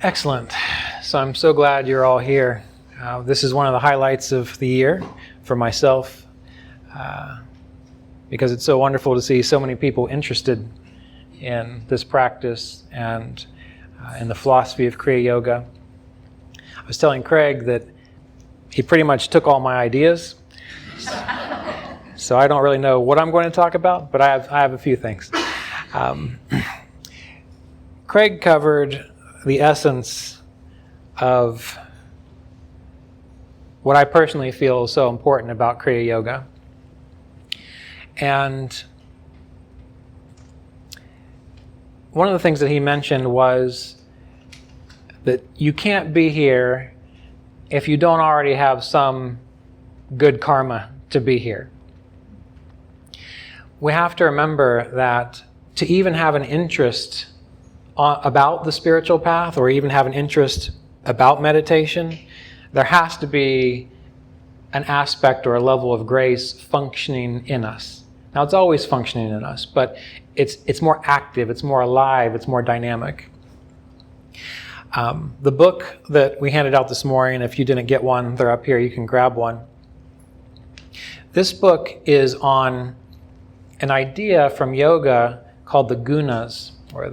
Excellent. So I'm so glad you're all here. This is one of the highlights of the year for myself because it's so wonderful to see so many people interested in this practice and in the philosophy of Kriya Yoga. I was telling Craig that he pretty much took all my ideas, so I don't really know what I'm going to talk about, but I have a few things. Craig covered the essence of what I personally feel is so important about Kriya Yoga. And one of the things that he mentioned was that you can't be here if you don't already have some good karma to be here. We have to remember that to even have an interest about the spiritual path, or even have an interest about meditation, there has to be an aspect or a level of grace functioning in us. Now, it's always functioning in us, but it's more active, it's more alive, it's more dynamic. The book that we handed out this morning, if you didn't get one, they're up here, you can grab one. This book is on an idea from yoga called the Goonas, or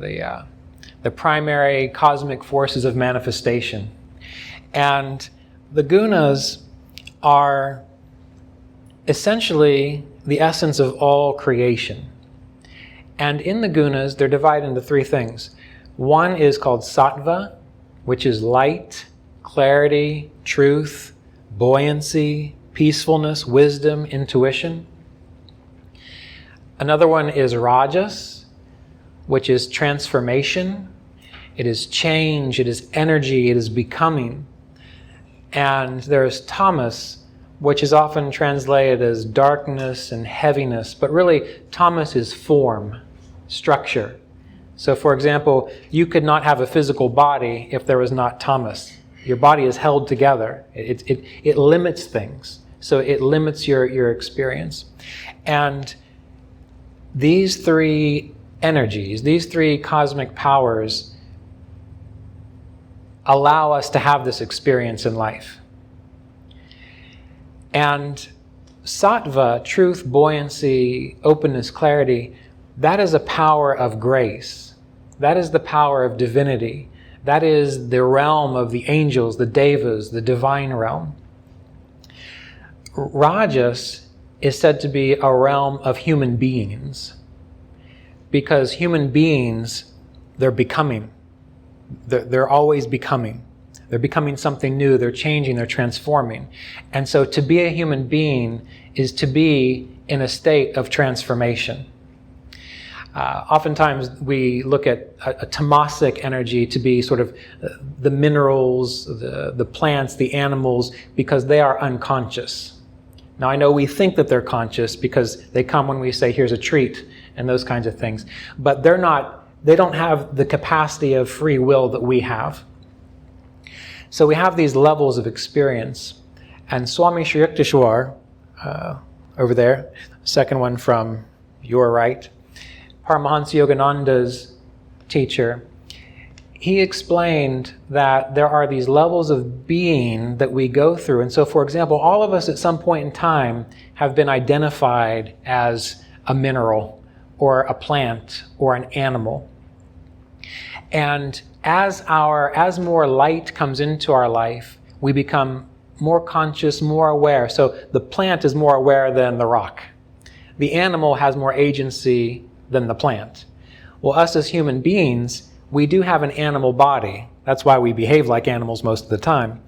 the primary cosmic forces of manifestation. And the Goonas are essentially the essence of all creation. And in the Goonas, they're divided into three things. One is called Sattva, which is light, clarity, truth, buoyancy, peacefulness, wisdom, intuition. Another one is Rajas, which is transformation. It is change, it is energy, it is becoming. And there is Tamas, which is often translated as darkness and heaviness, but really Tamas is form, structure. So for example, you could not have a physical body if there was not Tamas. Your body is held together. It limits things. So it limits your experience. And these three energies, these three cosmic powers allow us to have this experience in life. And Sattva, truth, buoyancy, openness, clarity, that is a power of grace. That is the power of divinity. That is the realm of the angels, the devas, the divine realm. Rajas is said to be a realm of human beings, because human beings, they're becoming. They're always becoming. They're becoming something new. They're changing. They're transforming. And so to be a human being is to be in a state of transformation. Oftentimes we look at a tamasic energy to be sort of the minerals, the plants, the animals, because they are unconscious. Now I know we think that they're conscious because they come when we say, here's a treat, and those kinds of things. But they don't have the capacity of free will that we have. So we have these levels of experience. And Swami Sri Yukteswar, over there, second one from your right, Paramahansa Yogananda's teacher, he explained that there are these levels of being that we go through. And so, for example, all of us at some point in time have been identified as a mineral or a plant or an animal. And as more light comes into our life, we become more conscious, more aware. So the plant is more aware than the rock. The animal has more agency than the plant. Well, us as human beings, we do have an animal body. That's why we behave like animals most of the time.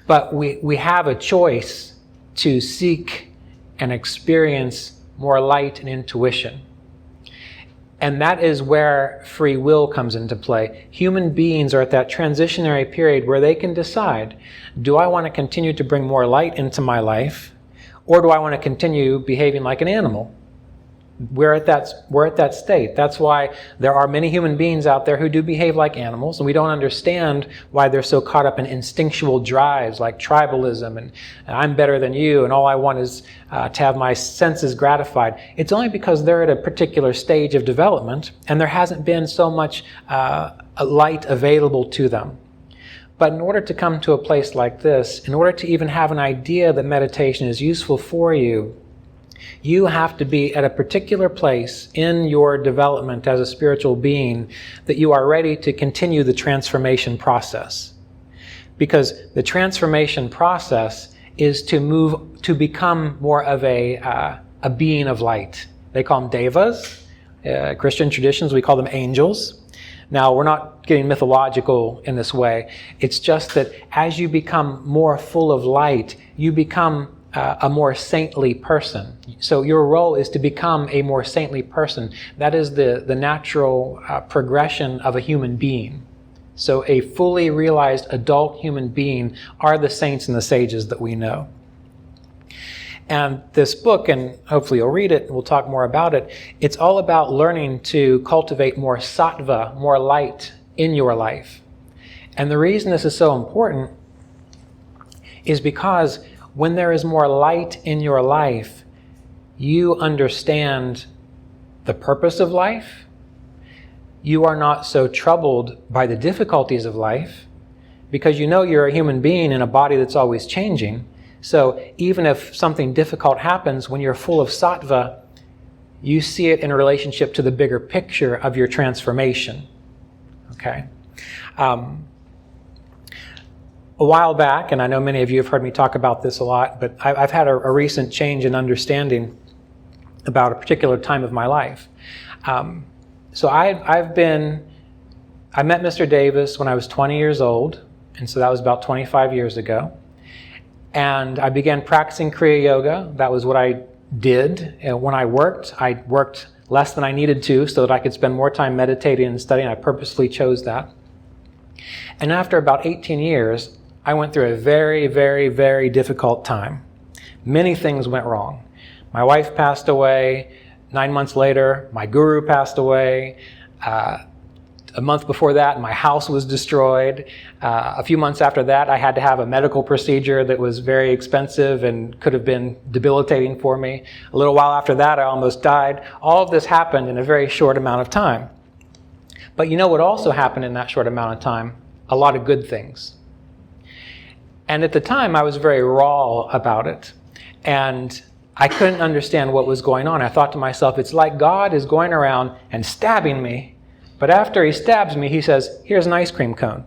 But we have a choice to seek and experience more light and intuition. And that is where free will comes into play. Human beings are at that transitionary period where they can decide, do I want to continue to bring more light into my life, or do I want to continue behaving like an animal? We're at that state. That's why there are many human beings out there who do behave like animals, and we don't understand why they're so caught up in instinctual drives like tribalism and I'm better than you and all I want is to have my senses gratified. It's only because they're at a particular stage of development and there hasn't been so much light available to them. But in order to come to a place like this, in order to even have an idea that meditation is useful for you, you have to be at a particular place in your development as a spiritual being that you are ready to continue the transformation process. Because the transformation process is to become more of a being of light. They call them devas. Christian traditions, we call them angels. Now, we're not getting mythological in this way. It's just that as you become more full of light, you become a more saintly person. So your role is to become a more saintly person. That is the natural progression of a human being. So a fully realized adult human being are the saints and the sages that we know. And this book, and hopefully you'll read it, and we'll talk more about it, it's all about learning to cultivate more sattva, more light in your life. And the reason this is so important is because when there is more light in your life, you understand the purpose of life. You are not so troubled by the difficulties of life because you know you're a human being in a body that's always changing. So even if something difficult happens, when you're full of sattva, you see it in relationship to the bigger picture of your transformation. Okay? A while back, and I know many of you have heard me talk about this a lot, but I've had a recent change in understanding about a particular time of my life. So I met Mr. Davis when I was 20 years old, and so that was about 25 years ago. And I began practicing Kriya Yoga. That was what I did. And when I worked less than I needed to so that I could spend more time meditating and studying. I purposely chose that. And after about 18 years, I went through a very, very, very difficult time. Many things went wrong. My wife passed away. 9 months later, my guru passed away. A month before that, my house was destroyed. A few months after that, I had to have a medical procedure that was very expensive and could have been debilitating for me. A little while after that, I almost died. All of this happened in a very short amount of time. But you know what also happened in that short amount of time? A lot of good things. And at the time, I was very raw about it. And I couldn't understand what was going on. I thought to myself, it's like God is going around and stabbing me. But after he stabs me, he says, here's an ice cream cone.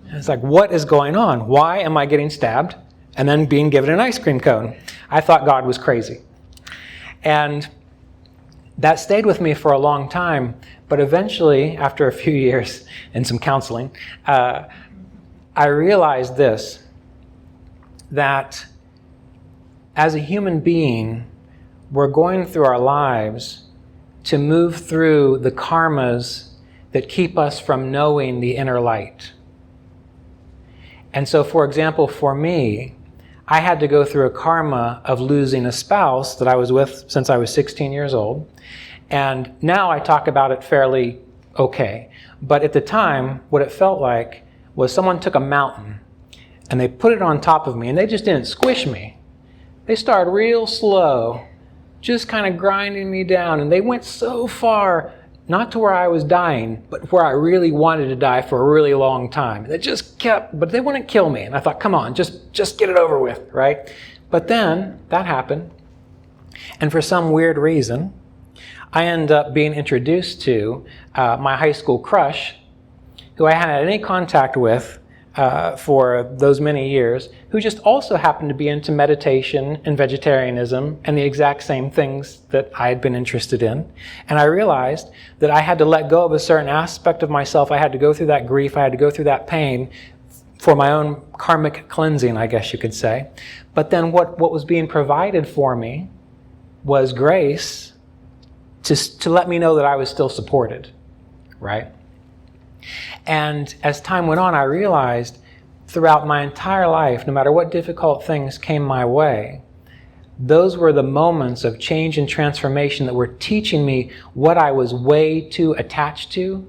And it's like, what is going on? Why am I getting stabbed and then being given an ice cream cone? I thought God was crazy. And that stayed with me for a long time. But eventually, after a few years and some counseling, I realized this, that as a human being, we're going through our lives to move through the karmas that keep us from knowing the inner light. And so, for example, for me, I had to go through a karma of losing a spouse that I was with since I was 16 years old. And now I talk about it fairly okay. But at the time, what it felt like was someone took a mountain and they put it on top of me, and they just didn't squish me. They started real slow, just kind of grinding me down, and they went so far, not to where I was dying, but where I really wanted to die for a really long time. They just kept, but they wouldn't kill me. And I thought, come on, just get it over with, right? But then that happened. And for some weird reason, I ended up being introduced to my high school crush, who I hadn't had any contact with for those many years, who just also happened to be into meditation and vegetarianism and the exact same things that I had been interested in. And I realized that I had to let go of a certain aspect of myself. I had to go through that grief. I had to go through that pain for my own karmic cleansing, I guess you could say. But then what was being provided for me was grace to let me know that I was still supported, right? And as time went on, I realized throughout my entire life, no matter what difficult things came my way, those were the moments of change and transformation that were teaching me what I was way too attached to,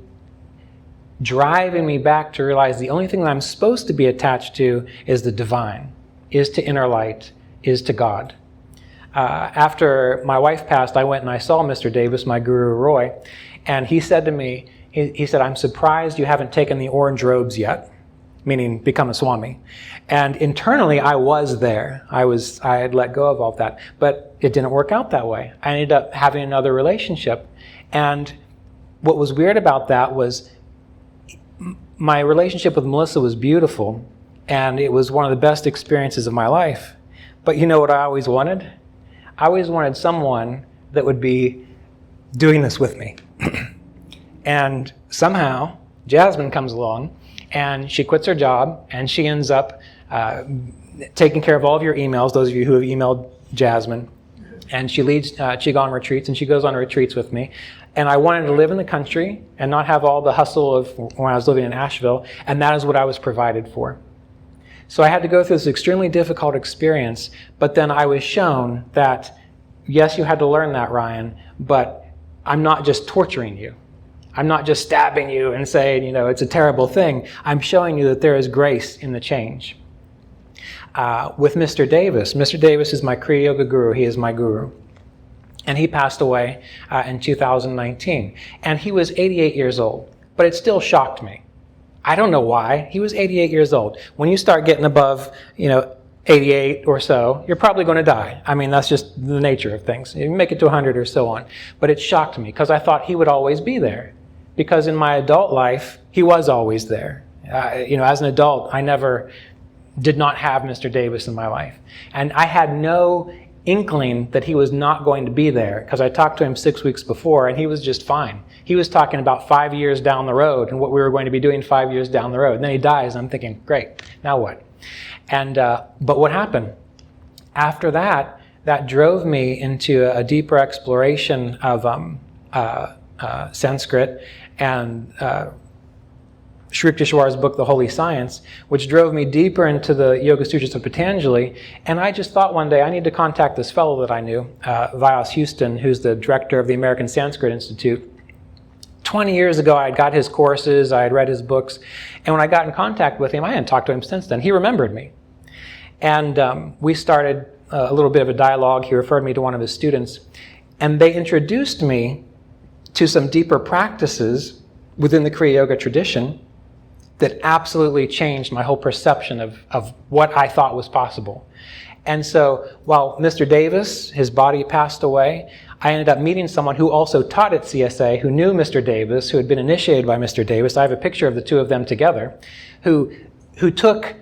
driving me back to realize the only thing that I'm supposed to be attached to is the divine, is to inner light, is to God. After my wife passed, I went and I saw Mr. Davis, my guru Roy, and he said to me, he said, I'm surprised you haven't taken the orange robes yet, meaning become a Swami. And internally, I was there. I had let go of all that. But it didn't work out that way. I ended up having another relationship. And what was weird about that was my relationship with Melissa was beautiful, and it was one of the best experiences of my life. But you know what I always wanted? I always wanted someone that would be doing this with me. And somehow, Jasmine comes along, and she quits her job, and she ends up taking care of all of your emails, those of you who have emailed Jasmine. And she leads Qigong retreats, and she goes on retreats with me. And I wanted to live in the country and not have all the hustle of when I was living in Asheville, and that is what I was provided for. So I had to go through this extremely difficult experience, but then I was shown that, yes, you had to learn that, Ryan, but I'm not just torturing you. I'm not just stabbing you and saying, it's a terrible thing. I'm showing you that there is grace in the change. With Mr. Davis is my Kriya Yoga guru. He is my guru. And he passed away in 2019. And he was 88 years old, but it still shocked me. I don't know why. He was 88 years old. When you start getting above, 88 or so, you're probably going to die. I mean, that's just the nature of things. You make it to 100 or so on. But it shocked me because I thought he would always be there. Because in my adult life, he was always there. As an adult, I never did not have Mr. Davis in my life. And I had no inkling that he was not going to be there, because I talked to him 6 weeks before and he was just fine. He was talking about 5 years down the road and what we were going to be doing 5 years down the road. And then he dies, and I'm thinking, great, now what? And but what happened? After that, that drove me into a deeper exploration of Sanskrit and Sri Yukteswar's book, The Holy Science, which drove me deeper into the Yoga Sutras of Patanjali. And I just thought one day, I need to contact this fellow that I knew, Vyas Houston, who's the director of the American Sanskrit Institute. 20 years ago, I had got his courses, I had read his books, and when I got in contact with him, I hadn't talked to him since then. He remembered me. And we started a little bit of a dialogue. He referred me to one of his students, and they introduced me to some deeper practices within the Kriya Yoga tradition that absolutely changed my whole perception of what I thought was possible. And so while Mr. Davis, his body passed away, I ended up meeting someone who also taught at CSA, who knew Mr. Davis, who had been initiated by Mr. Davis. I have a picture of the two of them together, who took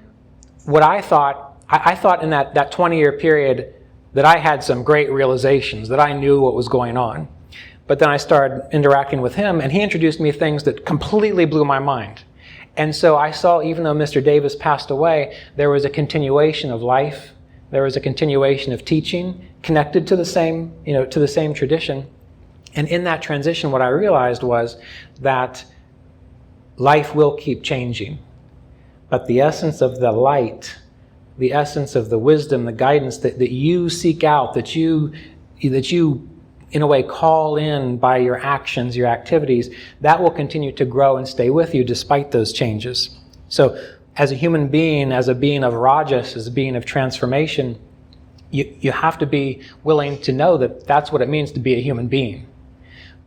what I thought in that 20-year period that I had some great realizations, that I knew what was going on. But then I started interacting with him, and he introduced me to things that completely blew my mind. And so I saw, even though Mr. Davis passed away, there was a continuation of life. There was a continuation of teaching connected to the same, to the same tradition. And in that transition, what I realized was that life will keep changing. But the essence of the light, the essence of the wisdom, the guidance that you seek out, that you in a way call in by your actions, your activities, that will continue to grow and stay with you despite those changes. So as a human being, as a being of rajas, as a being of transformation, you have to be willing to know that that's what it means to be a human being.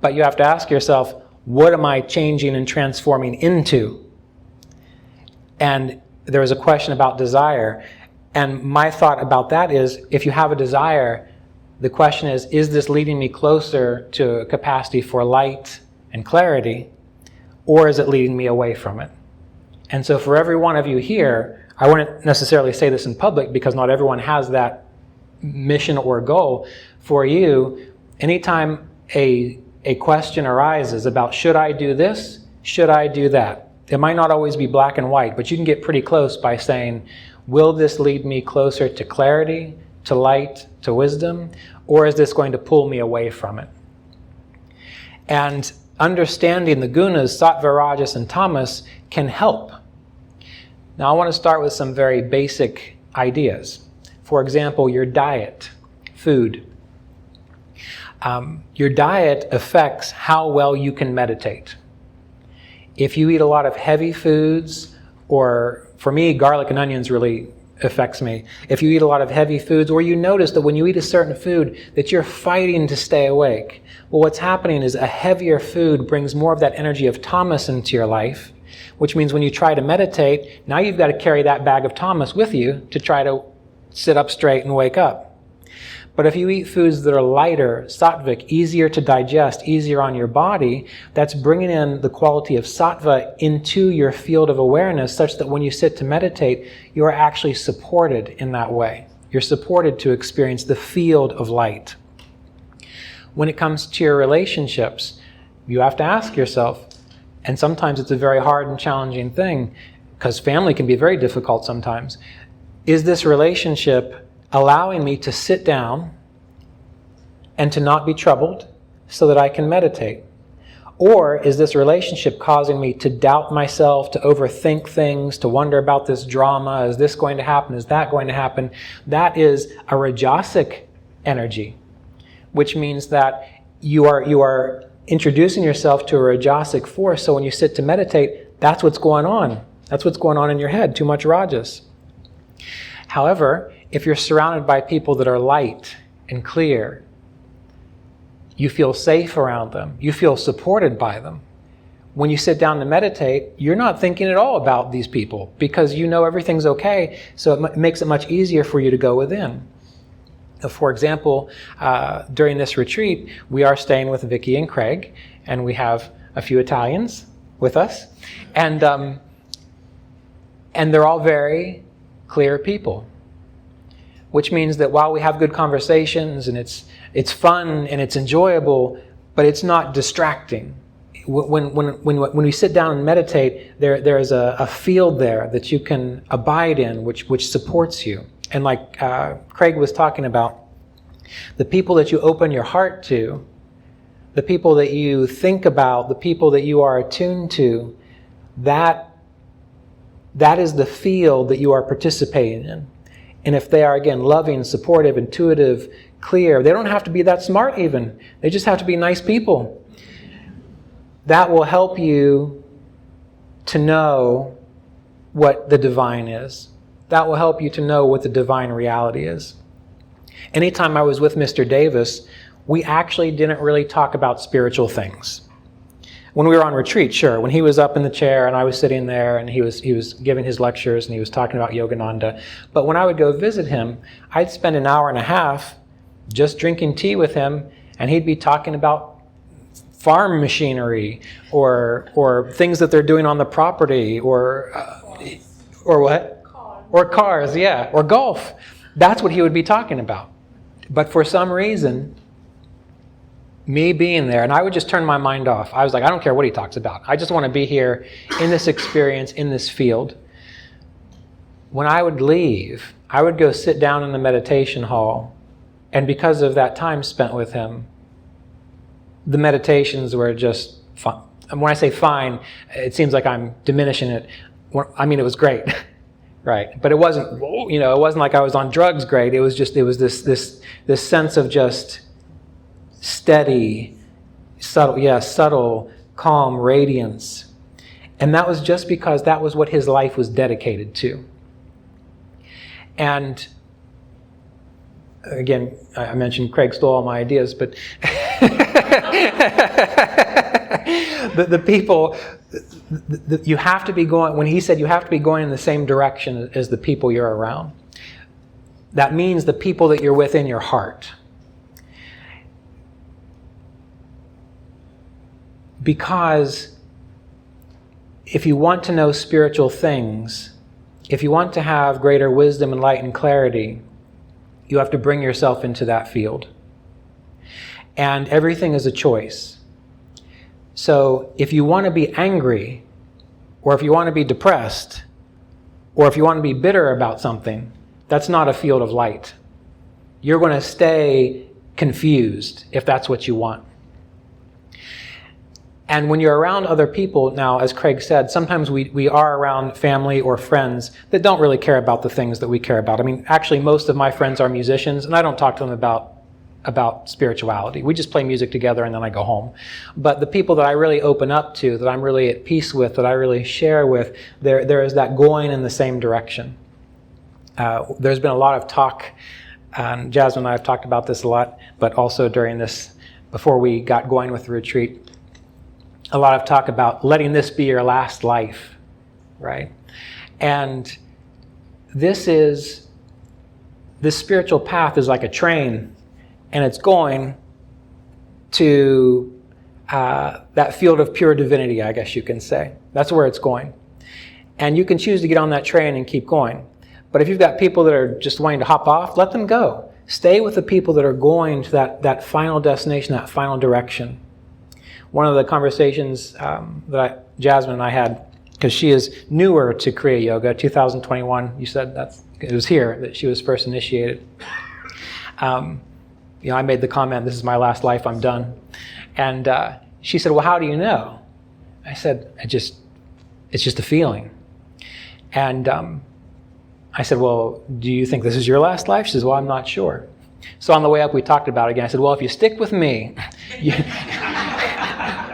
But you have to ask yourself, what am I changing and transforming into? And there was a question about desire. And my thought about that is, if you have a desire, the question is this leading me closer to a capacity for light and clarity, or is it leading me away from it? And so for every one of you here, I wouldn't necessarily say this in public because not everyone has that mission or goal. For you, anytime a question arises about, should I do this? Should I do that? It might not always be black and white, but you can get pretty close by saying, will this lead me closer to clarity, to light, to wisdom, or is this going to pull me away from it? And understanding the gunas, sattva, rajas, and tamas can help. Now I want to start with some very basic ideas. For example, your diet, food. Your diet affects how well you can meditate. If you eat a lot of heavy foods, or for me, garlic and onions really affects me. If you eat a lot of heavy foods, or you notice that when you eat a certain food that you're fighting to stay awake, well, what's happening is a heavier food brings more of that energy of tamas into your life, which means when you try to meditate, now you've got to carry that bag of tamas with you to try to sit up straight and wake up. But if you eat foods that are lighter, sattvic, easier to digest, easier on your body, that's bringing in the quality of sattva into your field of awareness such that when you sit to meditate, you are actually supported in that way. You're supported to experience the field of light. When it comes to your relationships, you have to ask yourself, and sometimes it's a very hard and challenging thing, because family can be very difficult sometimes, is this relationship allowing me to sit down and to not be troubled so that I can meditate? Or is this relationship causing me to doubt myself, to overthink things, to wonder about this drama? Is this going to happen? Is that going to happen? That is a rajasic energy, which means that you are introducing yourself to a rajasic force. So when you sit to meditate, that's what's going on. That's what's going on in your head, too much rajas. However, if you're surrounded by people that are light and clear, you feel safe around them, you feel supported by them. When you sit down to meditate, you're not thinking at all about these people because you know everything's okay, so it makes it much easier for you to go within. For example, during this retreat, we are staying with Vicky and Craig, and we have a few Italians with us, and they're all very clear people. Which means that while we have good conversations and it's fun and it's enjoyable, but it's not distracting. When we sit down and meditate, there is a field there that you can abide in, which supports you. And like Craig was talking about, the people that you open your heart to, the people that you think about, the people that you are attuned to, that is the field that you are participating in. And if they are, again, loving, supportive, intuitive, clear, they don't have to be that smart even. They just have to be nice people. That will help you to know what the divine is. That will help you to know what the divine reality is. Anytime I was with Mr. Davis, we actually didn't really talk about spiritual things. When we were on retreat, sure. When he was up in the chair and I was sitting there and he was giving his lectures and he was talking about Yogananda. But when I would go visit him, I'd spend an hour and a half just drinking tea with him, and he'd be talking about farm machinery or things that they're doing on the property or what? Cars. Or cars, yeah, or golf. That's what he would be talking about. But for some reason, me being there, and I would just turn my mind off. I was like, I don't care what he talks about. I just want to be here in this experience, in this field. When I would leave, I would go sit down in the meditation hall, and because of that time spent with him, the meditations were just fun. And when I say fine, it seems like I'm diminishing it. I mean, it was great, right? But it wasn't, it wasn't like I was on drugs great. It was this sense of just steady, subtle, calm radiance. And that was just because that was what his life was dedicated to. And again, I mentioned Craig stole all my ideas, but the people, you have to be going, when he said you have to be going in the same direction as the people you're around, that means the people that you're with in your heart. Because if you want to know spiritual things, if you want to have greater wisdom and light and clarity, you have to bring yourself into that field. And everything is a choice. So if you want to be angry, or if you want to be depressed, or if you want to be bitter about something, that's not a field of light. You're going to stay confused if that's what you want. And when you're around other people, now, as Craig said, sometimes we are around family or friends that don't really care about the things that we care about. I mean, actually, most of my friends are musicians, and I don't talk to them about spirituality. We just play music together, and then I go home. But the people that I really open up to, that I'm really at peace with, that I really share with, there is that going in the same direction. there's been a lot of talk, Jasmine and I have talked about this a lot, but also during this, before we got going with the retreat, a lot of talk about letting this be your last life, right? And this spiritual path is like a train, and it's going to that field of pure divinity, I guess you can say. That's where it's going. And you can choose to get on that train and keep going. But if you've got people that are just wanting to hop off, let them go. Stay with the people that are going to that final destination, that final direction. One of the conversations that Jasmine and I had, because she is newer to Kriya Yoga, 2021, you said it was here that she was first initiated. I made the comment, this is my last life, I'm done. And she said, well, how do you know? I said, it's just a feeling. And I said, well, do you think this is your last life? She says, well, I'm not sure. So on the way up, we talked about it again. I said, well, if you stick with me,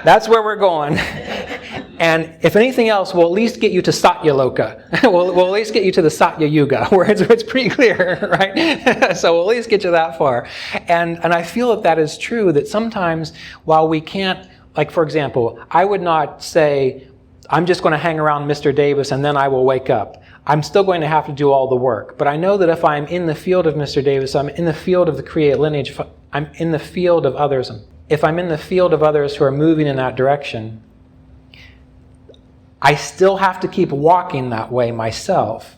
that's where we're going. And if anything else, we'll at least get you to Satya Loka. we'll at least get you to the Satya Yuga, where it's pretty clear, right? So we'll at least get you that far. And I feel that is true, that sometimes while we can't, like for example, I would not say, I'm just going to hang around Mr. Davis and then I will wake up. I'm still going to have to do all the work. But I know that if I'm in the field of Mr. Davis, I'm in the field of the Kriya lineage, I'm in the field of others. If I'm in the field of others who are moving in that direction, I still have to keep walking that way myself,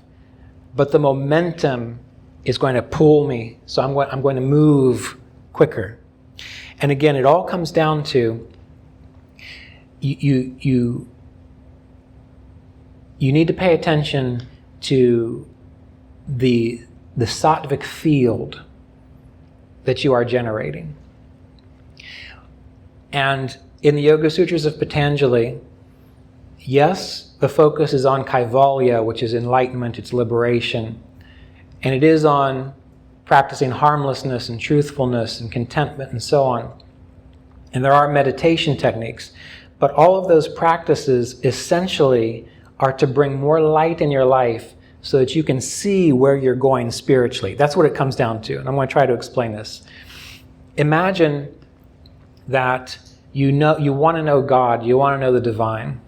but the momentum is going to pull me, so I'm going to move quicker. And again, it all comes down to you need to pay attention to the sattvic field that you are generating. And in the Yoga Sutras of Patanjali, yes, the focus is on kaivalya, which is enlightenment, it's liberation. And it is on practicing harmlessness and truthfulness and contentment and so on. And there are meditation techniques. But all of those practices essentially are to bring more light in your life so that you can see where you're going spiritually. That's what it comes down to. And I'm going to try to explain this. Imagine that you want to know God, you want to know the divine,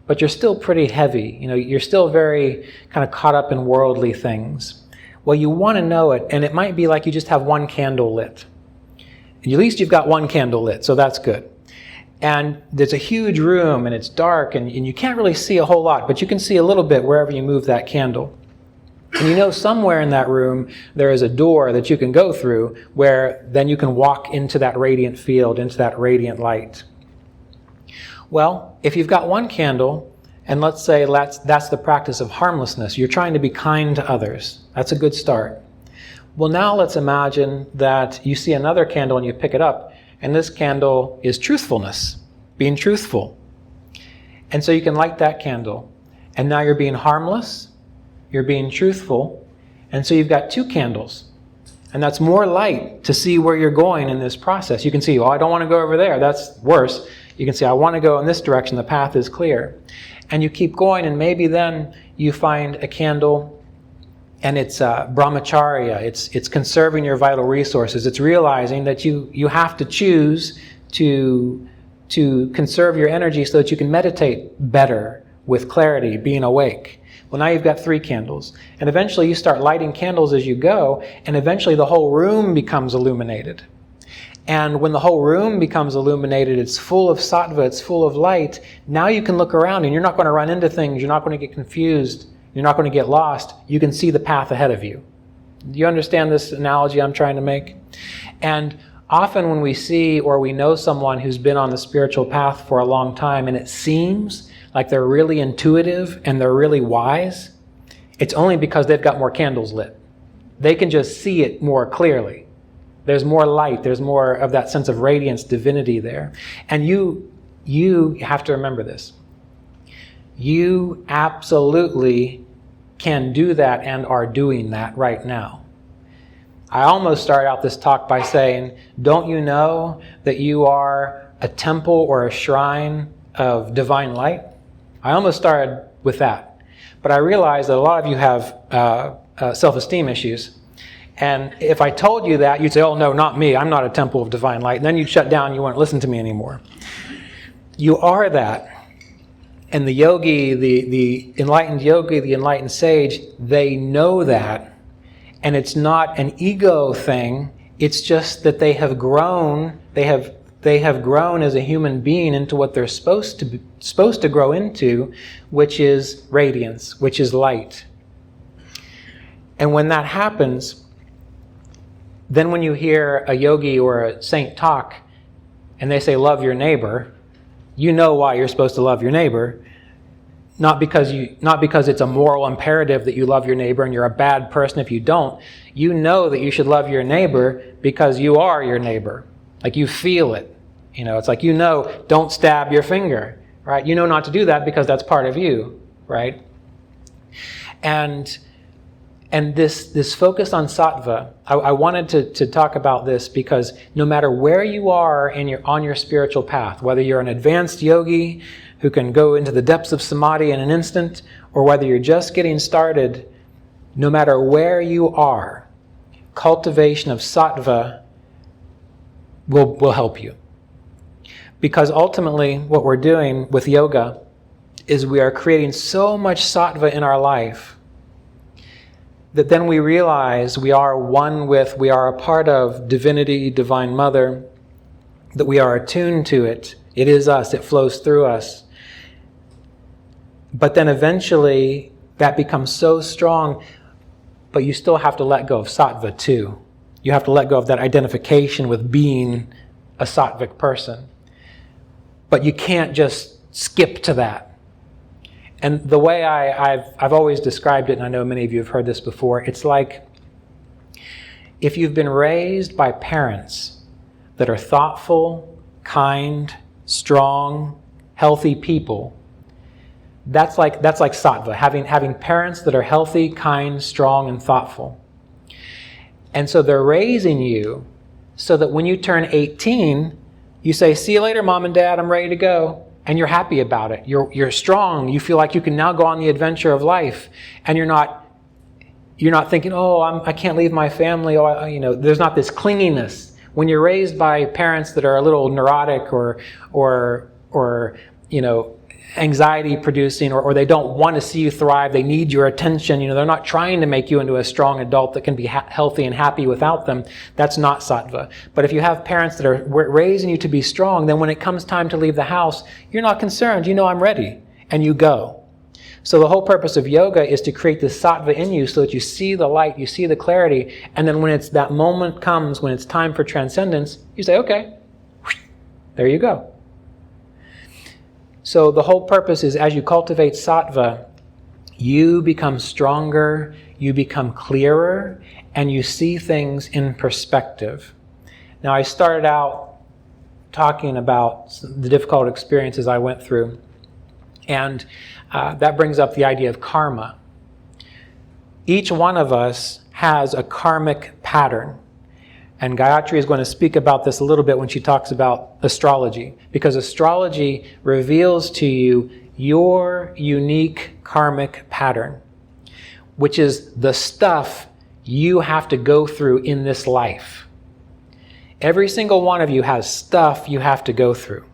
but you're still pretty heavy. You're still very kind of caught up in worldly things. Well, you want to know it, and it might be like you just have one candle lit. At least you've got one candle lit, so that's good. And there's a huge room, and it's dark, and you can't really see a whole lot, but you can see a little bit wherever you move that candle. And somewhere in that room there is a door that you can go through where then you can walk into that radiant field, into that radiant light. Well, if you've got one candle, and let's say that's the practice of harmlessness, you're trying to be kind to others. That's a good start. Well, now let's imagine that you see another candle and you pick it up, and this candle is truthfulness, being truthful. And so you can light that candle, and now you're being harmless, you're being truthful, and so you've got two candles. And that's more light to see where you're going in this process. You can see, I don't want to go over there, that's worse. You can see, I want to go in this direction, the path is clear. And you keep going, and maybe then you find a candle, and it's brahmacharya, it's conserving your vital resources. It's realizing that you have to choose to conserve your energy so that you can meditate better with clarity, being awake. Well, now you've got 3 candles. And eventually you start lighting candles as you go, and eventually the whole room becomes illuminated. And when the whole room becomes illuminated, it's full of sattva, it's full of light. Now you can look around, and you're not going to run into things, you're not going to get confused, you're not going to get lost. You can see the path ahead of you. Do you understand this analogy I'm trying to make? And often when we see or we know someone who's been on the spiritual path for a long time, and it seems like they're really intuitive and they're really wise, it's only because they've got more candles lit. They can just see it more clearly. There's more light, there's more of that sense of radiance, divinity there. And you have to remember this. You absolutely can do that and are doing that right now. I almost started out this talk by saying, don't you know that you are a temple or a shrine of divine light? I almost started with that. But I realize that a lot of you have self-esteem issues. And if I told you that, you'd say, oh, no, not me. I'm not a temple of divine light. And then you'd shut down. You wouldn't listen to me anymore. You are that. And the yogi, the enlightened yogi, the enlightened sage, they know that. And it's not an ego thing. It's just that they have grown. They have grown as a human being into what they're supposed to grow into, which is radiance, which is light. And when that happens, then when you hear a yogi or a saint talk and they say, love your neighbor, you know why you're supposed to love your neighbor. Not because it's a moral imperative that you love your neighbor and you're a bad person if you don't. You know that you should love your neighbor because you are your neighbor. Like you feel it. It's like, don't stab your finger, right? You know not to do that because that's part of you, right? And this focus on sattva, I wanted to talk about this because no matter where you are on your spiritual path, whether you're an advanced yogi who can go into the depths of samadhi in an instant, or whether you're just getting started, no matter where you are, cultivation of sattva will help you. Because ultimately what we're doing with yoga is we are creating so much sattva in our life that then we realize we are a part of divinity, Divine Mother, that we are attuned to it. It is us, it flows through us. But then eventually that becomes so strong, but you still have to let go of sattva too. You have to let go of that identification with being a sattvic person. But you can't just skip to that. And the way I've always described it, and I know many of you have heard this before, it's like if you've been raised by parents that are thoughtful, kind, strong, healthy people, that's like sattva, having parents that are healthy, kind, strong, and thoughtful. And so they're raising you so that when you turn 18, you say, see you later, Mom and Dad, I'm ready to go. And you're happy about it. You're strong. You feel like you can now go on the adventure of life. And you're not thinking, oh, I can't leave my family. There's not this clinginess. When you're raised by parents that are a little neurotic or anxiety producing, or they don't want to see you thrive, they need your attention, they're not trying to make you into a strong adult that can be healthy and happy without them. That's not sattva. But if you have parents that are raising you to be strong, then when it comes time to leave the house, you're not concerned. I'm ready. And you go. So the whole purpose of yoga is to create this sattva in you so that you see the light, you see the clarity, and then when that moment comes, when it's time for transcendence, you say, okay, there you go. So the whole purpose is as you cultivate sattva, you become stronger, you become clearer, and you see things in perspective. Now, I started out talking about the difficult experiences I went through, and that brings up the idea of karma. Each one of us has a karmic pattern. And Gayatri is going to speak about this a little bit when she talks about astrology, because astrology reveals to you your unique karmic pattern, which is the stuff you have to go through in this life. Every single one of you has stuff you have to go through.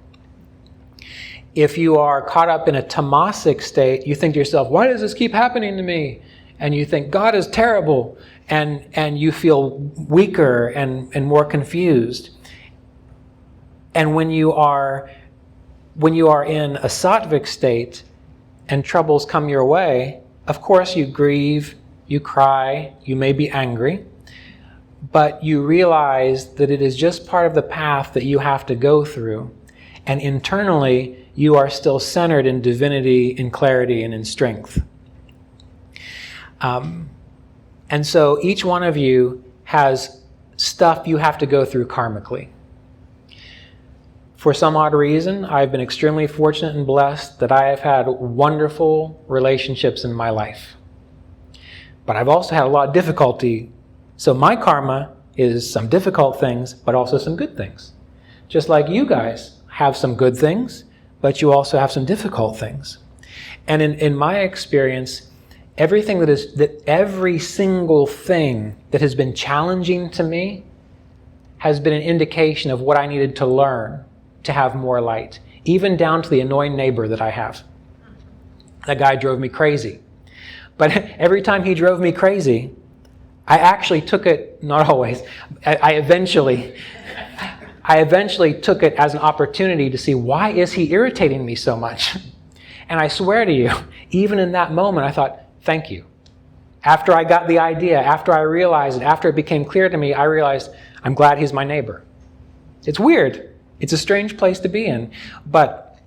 If you are caught up in a tamasic state, you think to yourself, why does this keep happening to me? And you think God is terrible. And you feel weaker and more confused. And when you are in a sattvic state and troubles come your way, of course you grieve, you cry, you may be angry, but you realize that it is just part of the path that you have to go through. And internally, you are still centered in divinity, in clarity, and in strength. And so each one of you has stuff you have to go through karmically. For some odd reason, I've been extremely fortunate and blessed that I have had wonderful relationships in my life. But I've also had a lot of difficulty. So my karma is some difficult things, but also some good things. Just like you guys have some good things, but you also have some difficult things. And in my experience, every single thing that has been challenging to me has been an indication of what I needed to learn to have more light, even down to the annoying neighbor that I have. That guy drove me crazy. But every time he drove me crazy, I actually took it, not always, I eventually took it as an opportunity to see, why is he irritating me so much? And I swear to you, even in that moment, I thought, thank you. After I got the idea, after I realized it, after it became clear to me, I realized, I'm glad he's my neighbor. It's weird. It's a strange place to be in. But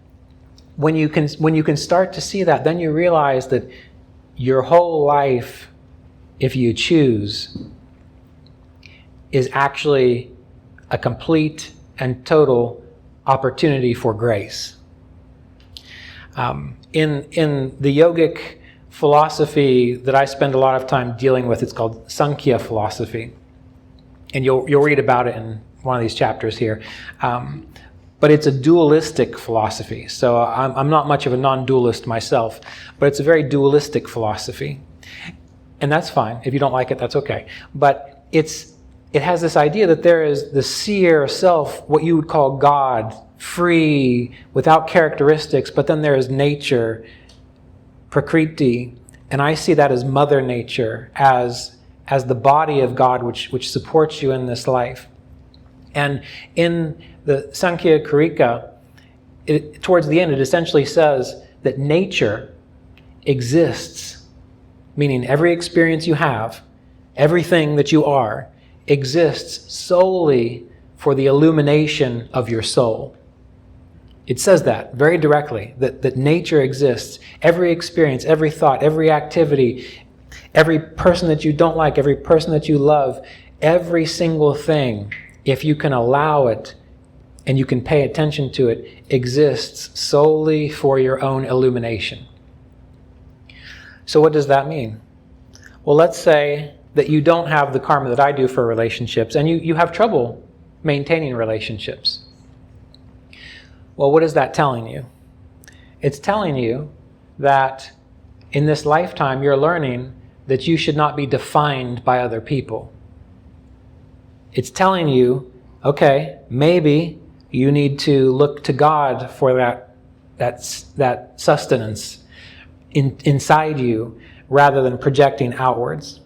when you can start to see that, then you realize that your whole life, if you choose, is actually a complete and total opportunity for grace. In the yogic philosophy that I spend a lot of time dealing with, it's called Sankhya philosophy. And you'll read about it in one of these chapters here. But it's a dualistic philosophy. So I'm not much of a non-dualist myself, but it's a very dualistic philosophy. And that's fine. If you don't like it, that's okay. But it has this idea that there is the seer self, what you would call God, free, without characteristics, but then there is nature, prakriti, and I see that as Mother Nature, as the body of God which supports you in this life. And in the Sankhya Karika, towards the end, it essentially says that nature exists, meaning every experience you have, everything that you are, exists solely for the illumination of your soul. It says that very directly, that nature exists. Every experience, every thought, every activity, every person that you don't like, every person that you love, every single thing, if you can allow it and you can pay attention to it, exists solely for your own illumination. So what does that mean? Well, let's say that you don't have the karma that I do for relationships, and you have trouble maintaining relationships. Well, what is that telling you? It's telling you that in this lifetime you're learning that you should not be defined by other people. It's telling you, okay, maybe you need to look to God for that sustenance inside you rather than projecting outwards.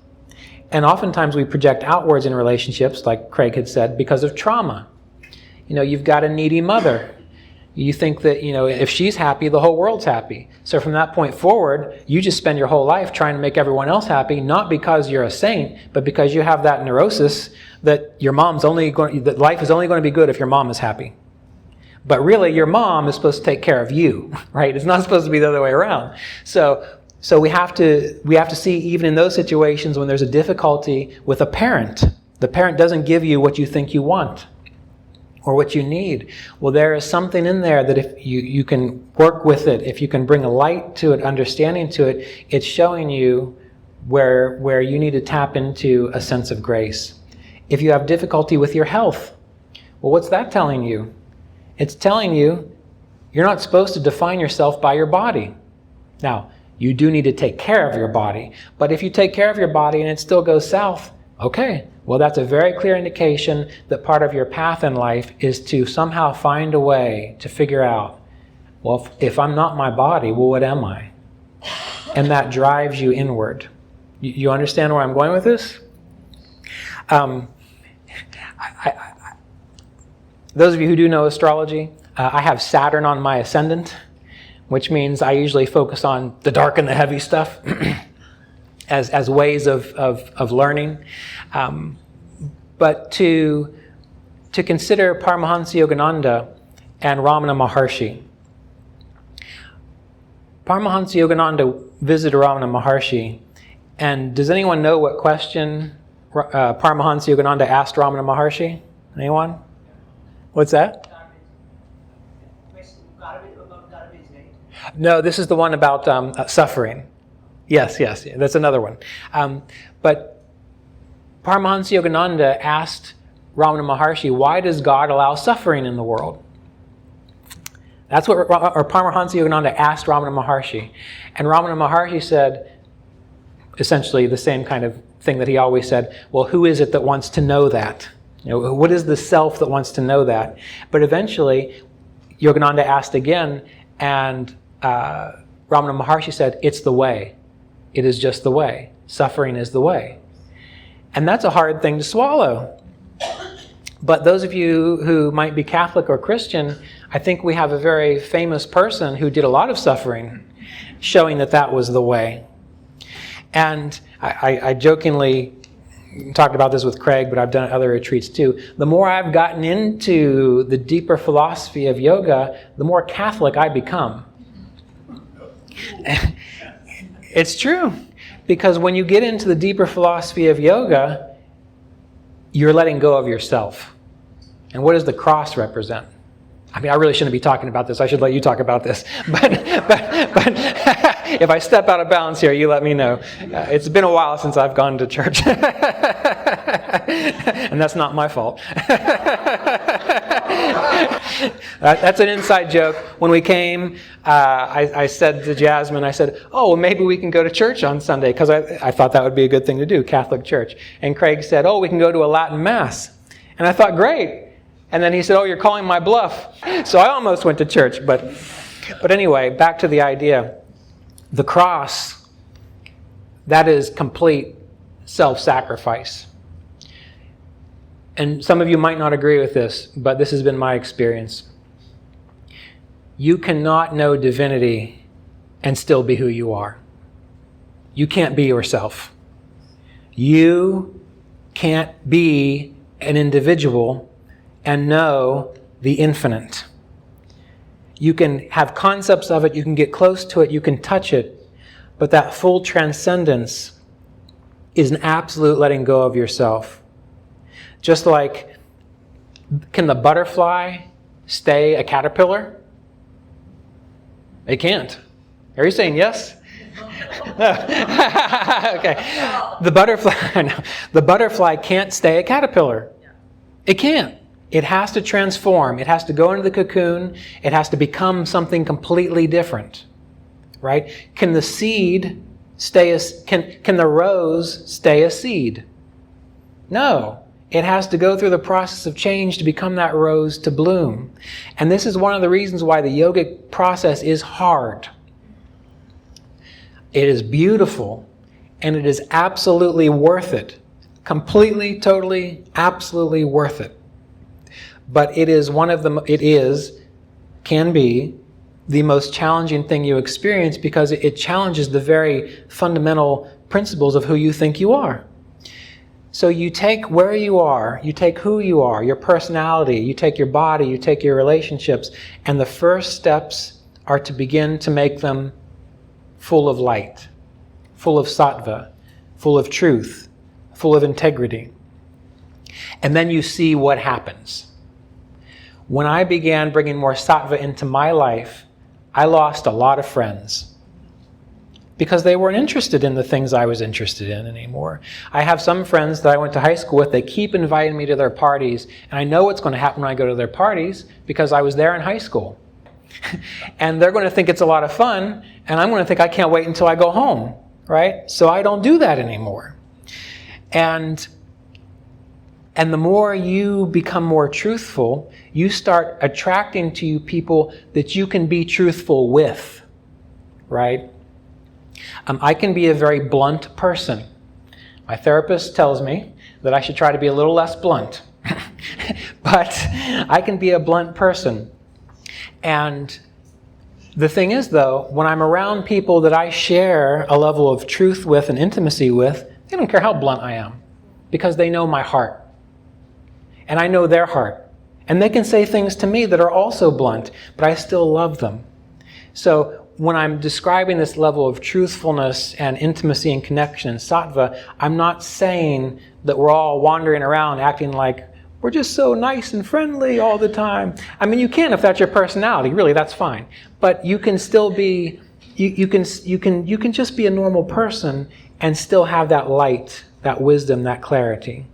And oftentimes we project outwards in relationships, like Craig had said, because of trauma. You've got a needy mother. You think that, if she's happy, the whole world's happy. So from that point forward, you just spend your whole life trying to make everyone else happy, not because you're a saint, but because you have that neurosis that that life is only going to be good if your mom is happy. But really, your mom is supposed to take care of you, right? It's not supposed to be the other way around. So we have to see, even in those situations when there's a difficulty with a parent, the parent doesn't give you what you think you want or what you need. Well, there is something in there that if you can work with it, if you can bring a light to it, understanding to it, it's showing you where you need to tap into a sense of grace. If you have difficulty with your health, well, what's that telling you? It's telling you you're not supposed to define yourself by your body. Now, you do need to take care of your body, but if you take care of your body and it still goes south, okay, well, that's a very clear indication that part of your path in life is to somehow find a way to figure out, well, if I'm not my body, well, what am I? And that drives you inward. You understand where I'm going with this? Those of you who do know astrology, I have Saturn on my ascendant, which means I usually focus on the dark and the heavy stuff as ways of learning. But to consider Paramahansa Yogananda and Ramana Maharshi. Paramahansa Yogananda visited Ramana Maharshi, and does anyone know what question Paramahansa Yogananda asked Ramana Maharshi? Anyone? What's that? No, this is the one about suffering. Yes, that's another one. But Paramahansa Yogananda asked Ramana Maharshi, why does God allow suffering in the world? That's what Paramahansa Yogananda asked Ramana Maharshi. And Ramana Maharshi said, essentially the same kind of thing that he always said, well, who is it that wants to know that? What is the self that wants to know that? But eventually, Yogananda asked again, and Ramana Maharshi said, it's the way. It is just the way. Suffering is the way. And that's a hard thing to swallow. But those of you who might be Catholic or Christian, I think we have a very famous person who did a lot of suffering, showing that that was the way. And I jokingly talked about this with Craig, but I've done other retreats too. The more I've gotten into the deeper philosophy of yoga, the more Catholic I become. It's true. Because when you get into the deeper philosophy of yoga, you're letting go of yourself. And what does the cross represent? I mean, I really shouldn't be talking about this. I should let you talk about this. But if I step out of balance here, you let me know. It's been a while since I've gone to church. And that's not my fault. That's an inside joke. When we came, I said to Jasmine, I said, oh, well, maybe we can go to church on Sunday, because I thought that would be a good thing to do, Catholic church. And Craig said, oh, we can go to a Latin Mass. And I thought, great. And then he said, oh, you're calling my bluff. So I almost went to church. But anyway, back to the idea. The cross, that is complete self-sacrifice. And some of you might not agree with this, but this has been my experience. You cannot know divinity and still be who you are. You can't be yourself. You can't be an individual and know the infinite. You can have concepts of it, you can get close to it, you can touch it, but that full transcendence is an absolute letting go of yourself. Just like, can the butterfly stay a caterpillar? It can't. Are you saying yes? Okay. The butterfly can't stay a caterpillar. It can't. It has to transform. It has to go into the cocoon. It has to become something completely different. Right? Can the seed stay can the rose stay a seed? No. It has to go through the process of change to become that rose to bloom. And this is one of the reasons why the yogic process is hard. It is beautiful, and it is absolutely worth it. Completely, totally, absolutely worth it. But it is can be the most challenging thing you experience, because it challenges the very fundamental principles of who you think you are. So you take where you are, you take who you are, your personality, you take your body, you take your relationships, and the first steps are to begin to make them full of light, full of sattva, full of truth, full of integrity. And then you see what happens. When I began bringing more sattva into my life, I lost a lot of friends because they weren't interested in the things I was interested in anymore. I have some friends that I went to high school with, they keep inviting me to their parties, and I know what's going to happen when I go to their parties because I was there in high school. And they're going to think it's a lot of fun, and I'm going to think I can't wait until I go home, right? So I don't do that anymore. And the more you become more truthful, you start attracting to you people that you can be truthful with, right? I can be a very blunt person. My therapist tells me that I should try to be a little less blunt. But I can be a blunt person. And the thing is, though, when I'm around people that I share a level of truth with and intimacy with, they don't care how blunt I am, because they know my heart. And I know their heart. And they can say things to me that are also blunt, but I still love them. So when I'm describing this level of truthfulness and intimacy and connection and sattva, I'm not saying that we're all wandering around acting like we're just so nice and friendly all the time. I mean, you can if that's your personality. Really, that's fine. But you can still be, you can just be a normal person and still have that light, that wisdom, that clarity.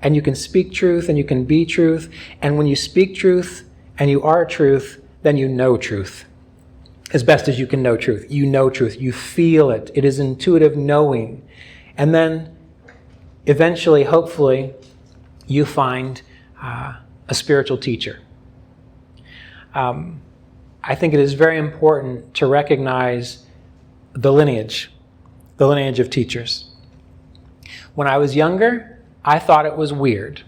And you can speak truth and you can be truth. And when you speak truth and you are truth, then you know truth. as best as you can know truth. You know truth. You feel it. It is intuitive knowing. And then eventually, hopefully, you find a spiritual teacher. I think it is very important to recognize the lineage of teachers. When I was younger, I thought it was weird.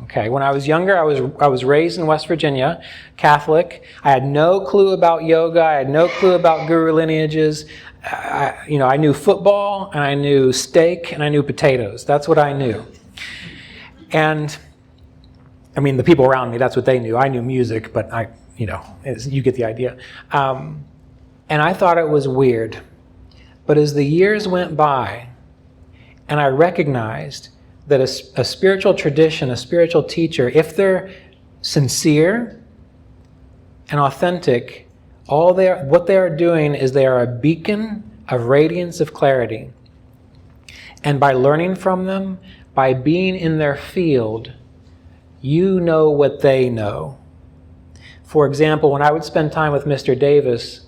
Okay, when I was younger, I was raised in West Virginia, Catholic. I had no clue about yoga. I had no clue about guru lineages. I knew football, and I knew steak, and I knew potatoes. That's what I knew. And I mean, the people around me, that's what they knew. I knew music, but you get the idea. And I thought it was weird. But as the years went by, and I recognized that a spiritual tradition, a spiritual teacher, if they're sincere and authentic, what they are doing is they are a beacon of radiance of clarity. And by learning from them, by being in their field, you know what they know. For example, when I would spend time with Mr. Davis,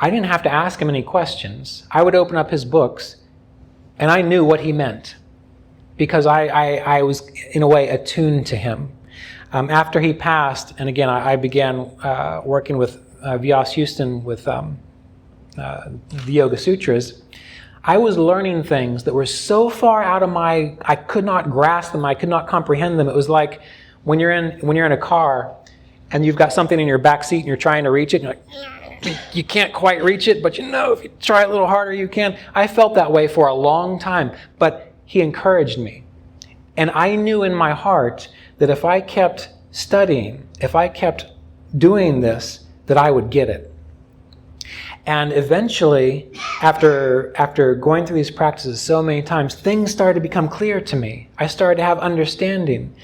I didn't have to ask him any questions. I would open up his books, and I knew what he meant, because I was, in a way, attuned to him. After he passed, and again, I began working with Vyas Houston with the Yoga Sutras, I was learning things that were so far out of I could not grasp them, I could not comprehend them. It was like when you're in a car, and you've got something in your back seat, and you're trying to reach it, and you're like, you can't quite reach it, but if you try a little harder, you can. I felt that way for a long time, but he encouraged me. And I knew in my heart that if I kept studying, if I kept doing this, that I would get it. And eventually, after going through these practices so many times, things started to become clear to me. I started to have understanding.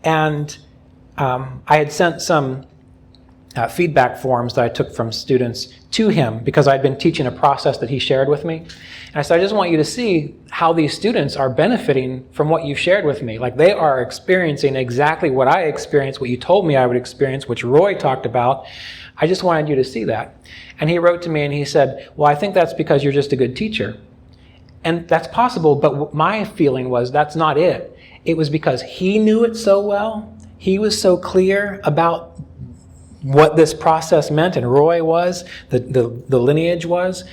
And I had sent some feedback forms that I took from students to him because I'd been teaching a process that he shared with me. And I said, I just want you to see how these students are benefiting from what you've shared with me. Like, they are experiencing exactly what I experienced, what you told me I would experience, which Roy talked about. I just wanted you to see that. And he wrote to me and he said, well, I think that's because you're just a good teacher. And that's possible, but my feeling was that's not it. It was because he knew it so well. He was so clear about what this process meant, and Roy was, the lineage was,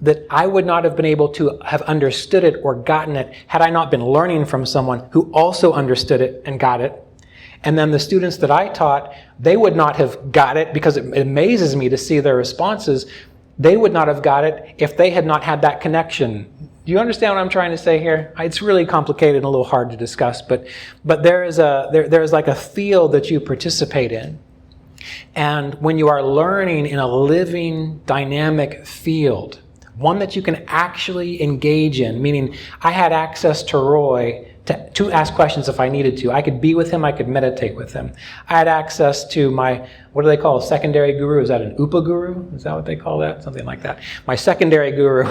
that I would not have been able to have understood it or gotten it had I not been learning from someone who also understood it and got it. And then the students that I taught, they would not have got it, because it amazes me to see their responses. They would not have got it if they had not had that connection. Do you understand what I'm trying to say here? It's really complicated and a little hard to discuss, but there is like a field that you participate in. And when you are learning in a living, dynamic field, one that you can actually engage in, meaning I had access to Roy to ask questions if I needed to. I could be with him, I could meditate with him. I had access to my, what do they call a secondary guru? Is that an upa guru? Is that what they call that? Something like that. My secondary guru,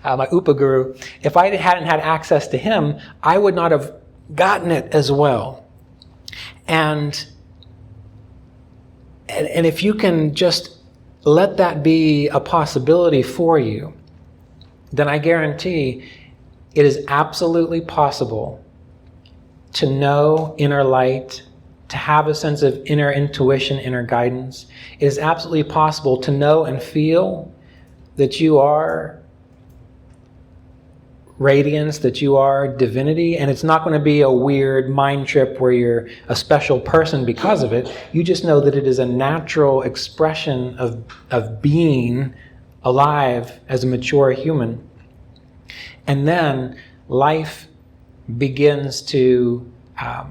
my upa guru, if I hadn't had access to him, I would not have gotten it as well. And if you can just let that be a possibility for you, then I guarantee it is absolutely possible to know inner light, to have a sense of inner intuition, inner guidance. It is absolutely possible to know and feel that you are radiance, that you are divinity, and it's not going to be a weird mind trip where you're a special person because of it. You just know that it is a natural expression of being alive as a mature human. And then life begins to, I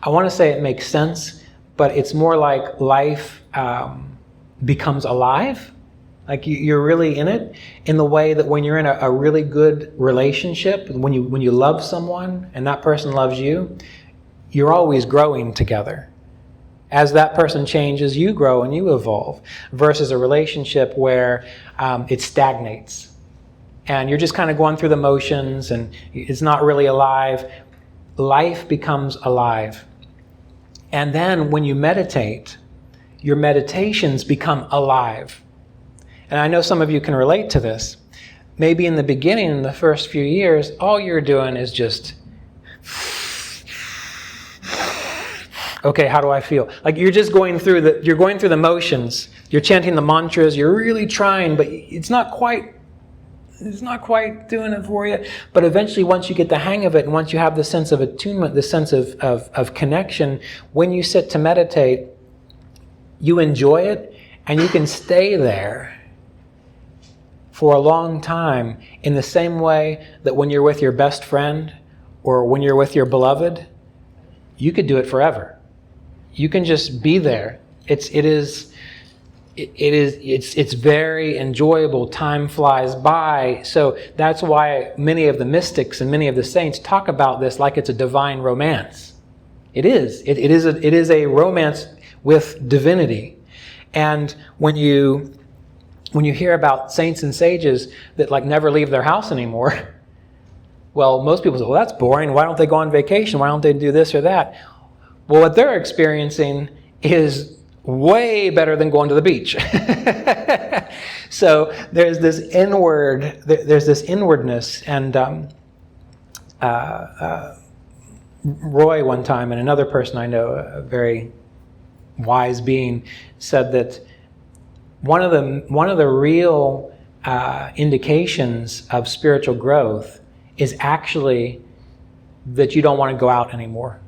want to say it makes sense, but it's more like life becomes alive. Like you're really in it, in the way that when you're in a really good relationship, when you love someone and that person loves you, you're always growing together. As that person changes, you grow and you evolve, versus a relationship where it stagnates. And you're just kind of going through the motions and it's not really alive. Life becomes alive. And then when you meditate, your meditations become alive. And I know some of you can relate to this. Maybe in the beginning, in the first few years, all you're doing is just, okay, how do I feel? Like you're just going through the motions. You're chanting the mantras. You're really trying, but it's not quite doing it for you. But eventually, once you get the hang of it, and once you have the sense of attunement, the sense of connection, when you sit to meditate, you enjoy it, and you can stay there for a long time in the same way that when you're with your best friend or when you're with your beloved, you could do it forever. You can just be there. It's very enjoyable. Time flies by. So that's why many of the mystics and many of the saints talk about this like it's a divine romance. It is. It is a romance with divinity. And when you hear about saints and sages that like never leave their house anymore, well, most people say, well, that's boring. Why don't they go on vacation? Why don't they do this or that? Well, what they're experiencing is way better than going to the beach. So there's this inwardness. And Roy one time, and another person I know, a very wise being, said that one of the real indications of spiritual growth is actually that you don't want to go out anymore.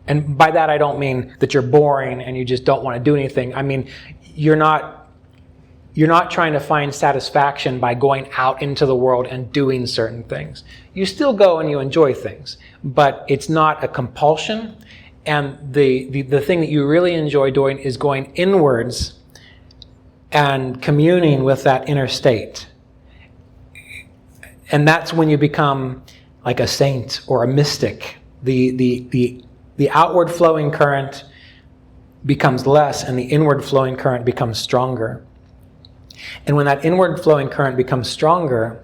And by that I don't mean that you're boring and you just don't want to do anything. I mean, you're not trying to find satisfaction by going out into the world and doing certain things. You still go and you enjoy things, but it's not a compulsion. And the thing that you really enjoy doing is going inwards and communing with that inner state. And that's when you become like a saint or a mystic. The outward flowing current becomes less and the inward flowing current becomes stronger. And when that inward flowing current becomes stronger,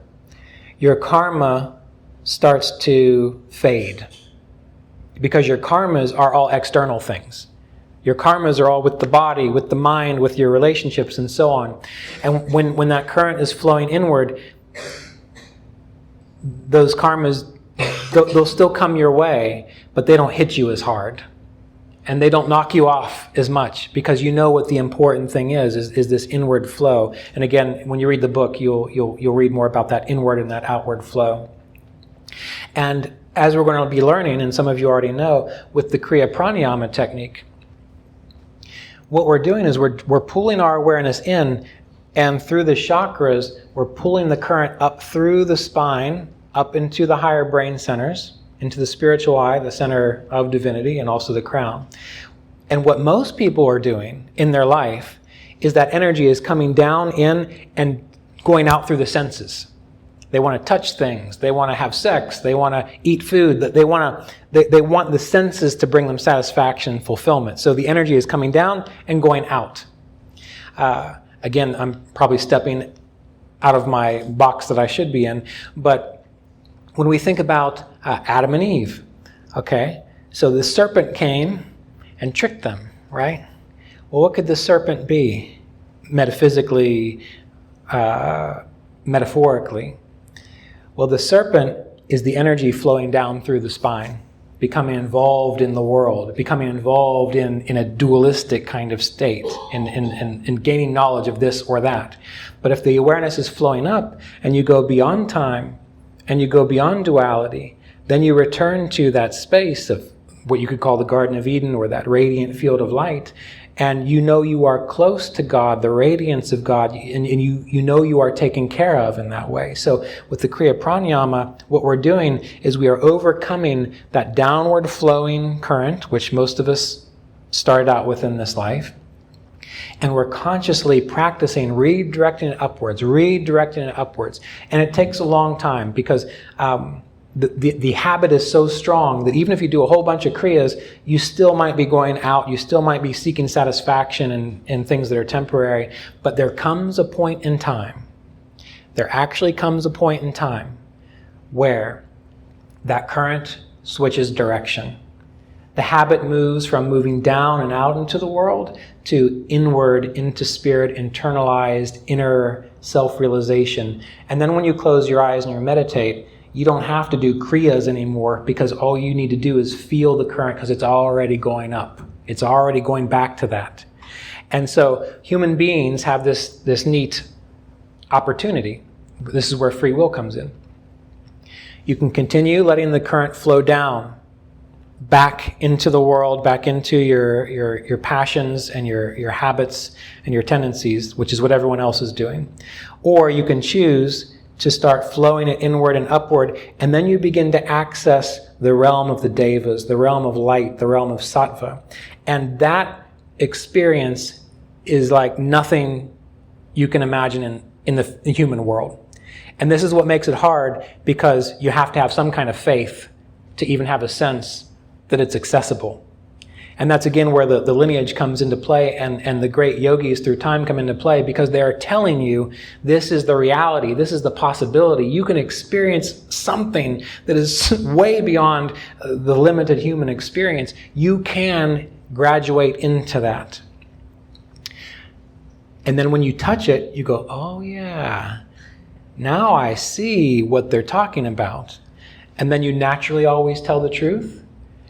your karma starts to fade. Because your karmas are all external things. Your karmas are all with the body, with the mind, with your relationships, and so on. And when that current is flowing inward, those karmas, they'll still come your way, but they don't hit you as hard. And they don't knock you off as much, because you know what the important thing is this inward flow. And again, when you read the book, you'll read more about that inward and that outward flow. And as we're going to be learning, and some of you already know, with the Kriya Pranayama technique, what we're doing is we're pulling our awareness in, and through the chakras, we're pulling the current up through the spine, up into the higher brain centers, into the spiritual eye, the center of divinity, and also the crown. And what most people are doing in their life is that energy is coming down in and going out through the senses. They want to touch things. They want to have sex. They want to eat food. They want the senses to bring them satisfaction and fulfillment. So the energy is coming down and going out. Again, I'm probably stepping out of my box that I should be in, but when we think about Adam and Eve, okay, so the serpent came and tricked them, right? Well, what could the serpent be, metaphysically, metaphorically? Well, the serpent is the energy flowing down through the spine, becoming involved in the world, becoming involved in a dualistic kind of state, in gaining knowledge of this or that. But if the awareness is flowing up and you go beyond time and you go beyond duality, then you return to that space of what you could call the Garden of Eden, or that radiant field of light, and you know you are close to God, the radiance of God, and you know you are taken care of in that way. So with the Kriya Pranayama, what we're doing is we are overcoming that downward flowing current, which most of us started out with in this life, and we're consciously practicing redirecting it upwards. And it takes a long time, because the habit is so strong that even if you do a whole bunch of kriyas, you still might be going out, you still might be seeking satisfaction in things that are temporary. But there comes a point in time, there actually comes a point in time where that current switches direction. The habit moves from moving down and out into the world to inward, into spirit, internalized, inner self-realization. And then when you close your eyes and you meditate, you don't have to do kriyas anymore, because all you need to do is feel the current, because it's already going up. It's already going back to that. And so human beings have this neat opportunity. This is where free will comes in. You can continue letting the current flow down, back into the world, back into your passions and your habits and your tendencies, which is what everyone else is doing. Or you can choose to start flowing it inward and upward, and then you begin to access the realm of the devas, the realm of light, the realm of sattva. And that experience is like nothing you can imagine in the human world. And this is what makes it hard, because you have to have some kind of faith to even have a sense that it's accessible. And that's again where the lineage comes into play, and the great yogis through time come into play, because they are telling you this is the reality, this is the possibility. You can experience something that is way beyond the limited human experience. You can graduate into that. And then when you touch it, you go, oh yeah, now I see what they're talking about. And then you naturally always tell the truth.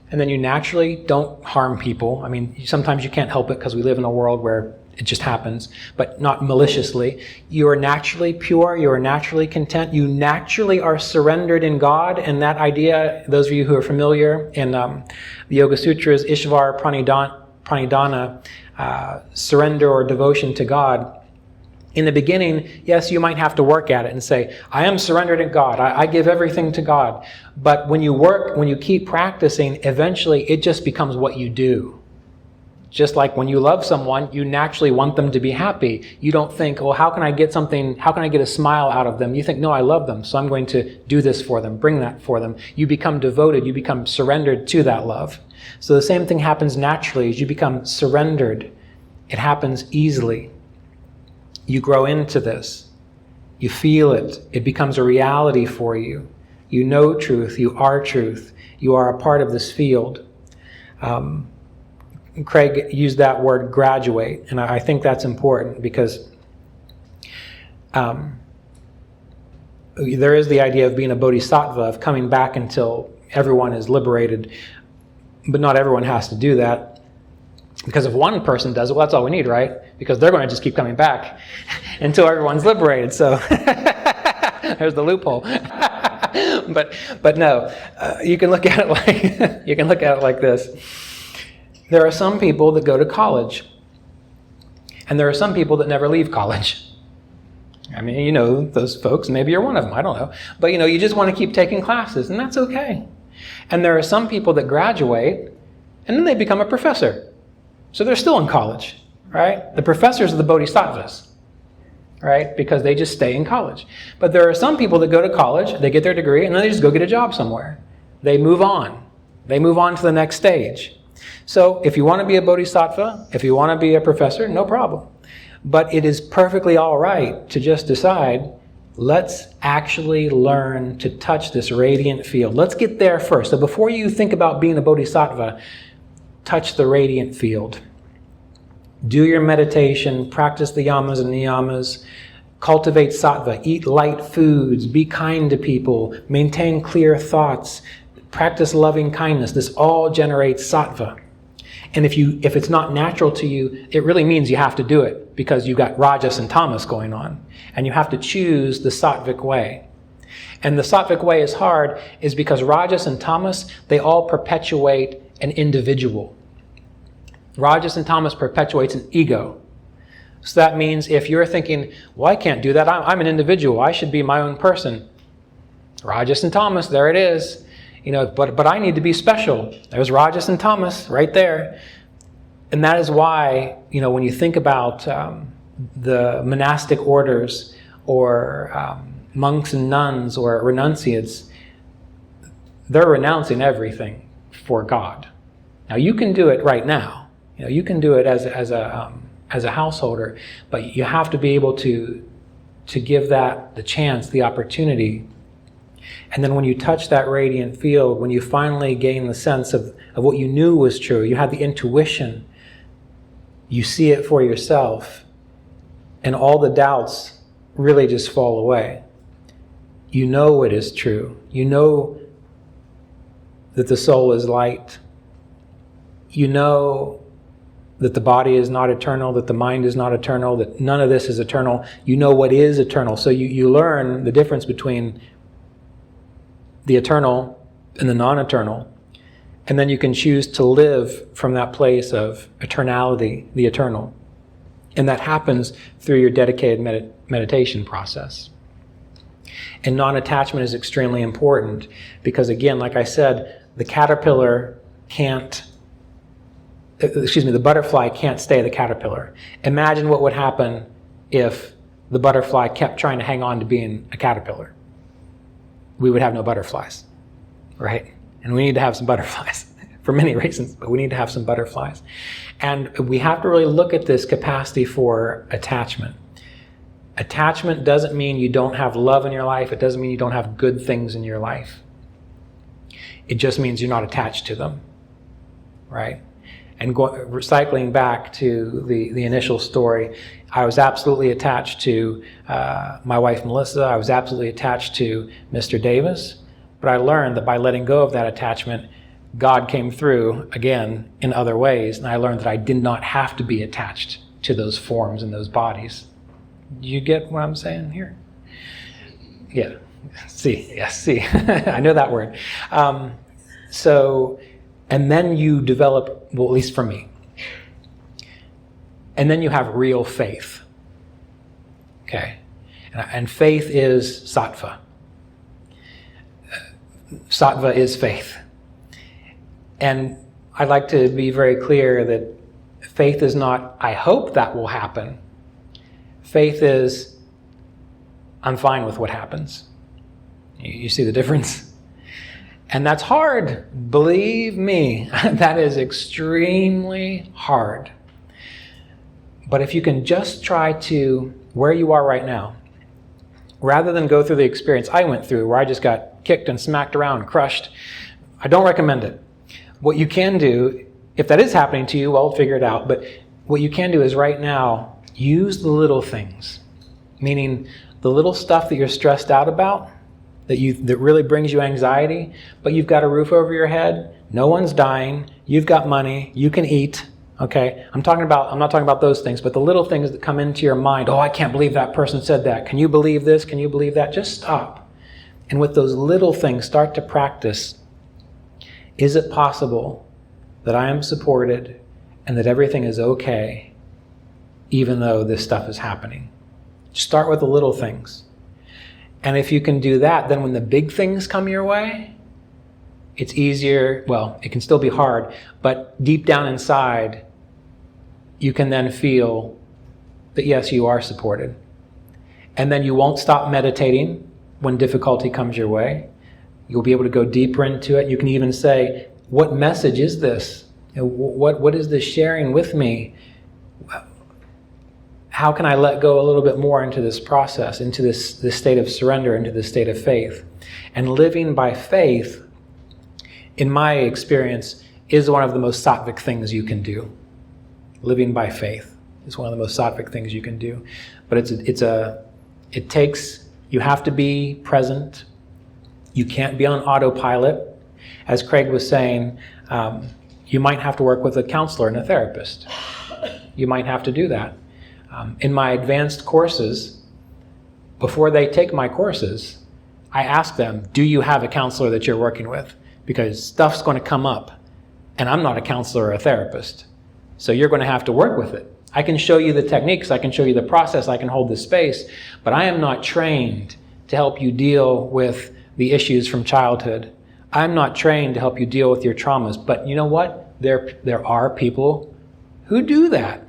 And then you naturally don't harm people. I mean, sometimes you can't help it because we live in a world where it just happens, but not maliciously. You are naturally pure. You are naturally content. You naturally are surrendered in God. And that idea, those of you who are familiar in the Yoga Sutras, Ishvar Pranidhana, surrender or devotion to God. In the beginning, yes, you might have to work at it and say, I am surrendered to God. I give everything to God. But when you work, when you keep practicing, eventually it just becomes what you do. Just like when you love someone, you naturally want them to be happy. You don't think, well, how can I get a smile out of them? You think, no, I love them, so I'm going to do this for them, bring that for them. You become devoted, you become surrendered to that love. So the same thing happens naturally as you become surrendered. It happens easily. You grow into this. You feel it. It becomes a reality for you. You know truth. You are truth. You are a part of this field. Craig used that word graduate, and I think that's important, because there is the idea of being a bodhisattva, of coming back until everyone is liberated, but not everyone has to do that. Because if one person does it, well, that's all we need, right? Because they're going to just keep coming back until everyone's liberated. So there's the loophole. but no, you can look at it like this. There are some people that go to college, and there are some people that never leave college. I mean, you know those folks. Maybe you're one of them. I don't know. But you just want to keep taking classes, and that's okay. And there are some people that graduate, and then they become a professor. So they're still in college, right? The professors are the bodhisattvas, right? Because they just stay in college. But there are some people that go to college, they get their degree, and then they just go get a job somewhere. They move on. They move on to the next stage. So if you want to be a bodhisattva, if you want to be a professor, no problem. But it is perfectly all right to just decide, let's actually learn to touch this radiant field. Let's get there first. So before you think about being a bodhisattva, touch the radiant field. Do your meditation, practice the yamas and niyamas, cultivate sattva, eat light foods, be kind to people, maintain clear thoughts, practice loving kindness. This all generates sattva. And if it's not natural to you, it really means you have to do it, because you've got rajas and tamas going on, and you have to choose the sattvic way. And the sattvic way is hard is because rajas and tamas, they all perpetuate an individual. Rajas and tamas perpetuates an ego. So that means if you're thinking, well, I can't do that, I'm an individual, I should be my own person. Rajas and tamas, there it is. But I need to be special. There's rajas and tamas right there. And that is why, when you think about the monastic orders, or monks and nuns, or renunciates, they're renouncing everything for God. Now you can do it right now. You can do it as a householder, but you have to be able to give that the chance, the opportunity. And then when you touch that radiant field, when you finally gain the sense of what you knew was true, you had the intuition, you see it for yourself, and all the doubts really just fall away. You know it is true. You know that the soul is light. You know that the body is not eternal, that the mind is not eternal, that none of this is eternal. You know what is eternal. So you learn the difference between the eternal and the non-eternal. And then you can choose to live from that place of eternality, the eternal. And that happens through your dedicated meditation process. And non-attachment is extremely important because, again, like I said, the butterfly can't stay the caterpillar. Imagine what would happen if the butterfly kept trying to hang on to being a caterpillar. We would have no butterflies, right? And we need to have some butterflies for many reasons, but we need to have some butterflies. And we have to really look at this capacity for attachment. Attachment doesn't mean you don't have love in your life. It doesn't mean you don't have good things in your life. It just means you're not attached to them, right? And recycling back to the initial story, I was absolutely attached to my wife, Melissa. I was absolutely attached to Mr. Davis. But I learned that by letting go of that attachment, God came through again in other ways. And I learned that I did not have to be attached to those forms and those bodies. Do you get what I'm saying here? Yeah. See. Yes, see. I know that word. And then you develop, well, at least for me, and then you have real faith. Okay? And faith is sattva. Sattva is faith. And I'd like to be very clear that faith is not, I hope that will happen. Faith is, I'm fine with what happens. You see the difference? And that's hard. Believe me, that is extremely hard. But if you can just try to, where you are right now, rather than go through the experience I went through where I just got kicked and smacked around and crushed, I don't recommend it. What you can do, if that is happening to you, well, figure it out. But what you can do is right now, use the little things. Meaning the little stuff that you're stressed out about, that really brings you anxiety, but you've got a roof over your head, no one's dying, you've got money, you can eat, okay? I'm not talking about those things, but the little things that come into your mind, oh, I can't believe that person said that. Can you believe this? Can you believe that? Just stop. And with those little things, start to practice. Is it possible that I am supported and that everything is okay, even though this stuff is happening? Just start with the little things. And if you can do that, then when the big things come your way, it's easier. Well, it can still be hard, but deep down inside, you can then feel that yes, you are supported. And then you won't stop meditating when difficulty comes your way. You'll be able to go deeper into it. You can even say, what message is this? What is this sharing with me? How can I let go a little bit more into this process, into this state of surrender, into this state of faith? And living by faith, in my experience, is one of the most sattvic things you can do. Living by faith is one of the most sattvic things you can do. But you have to be present. You can't be on autopilot. As Craig was saying, you might have to work with a counselor and a therapist. You might have to do that. In my advanced courses, before they take my courses, I ask them, do you have a counselor that you're working with? Because stuff's going to come up, and I'm not a counselor or a therapist. So you're going to have to work with it. I can show you the techniques, I can show you the process, I can hold the space, but I am not trained to help you deal with the issues from childhood. I'm not trained to help you deal with your traumas. But you know what? There are people who do that,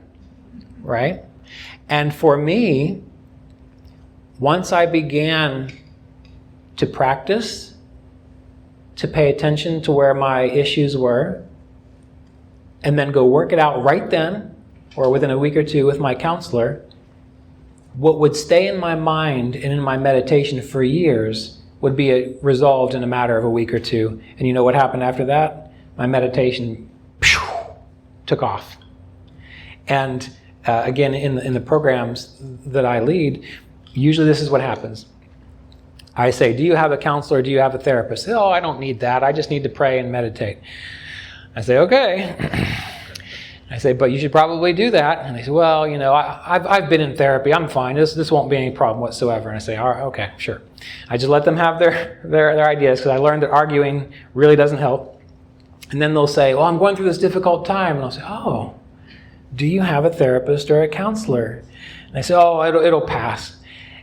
right? And for me, once I began to practice, to pay attention to where my issues were, and then go work it out right then, or within a week or two with my counselor, what would stay in my mind and in my meditation for years would be resolved in a matter of a week or two. And you know what happened after that? My meditation took off. And again, in the programs that I lead, usually this is what happens. I say, do you have a counselor? Do you have a therapist? They say, oh, I don't need that. I just need to pray and meditate. I say, okay. I say, but you should probably do that. And they say, well, I've been in therapy. I'm fine. This won't be any problem whatsoever. And I say, all right, okay, sure. I just let them have their ideas, because I learned that arguing really doesn't help. And then they'll say, well, I'm going through this difficult time. And I'll say, oh, do you have a therapist or a counselor? And I say, oh, it'll pass.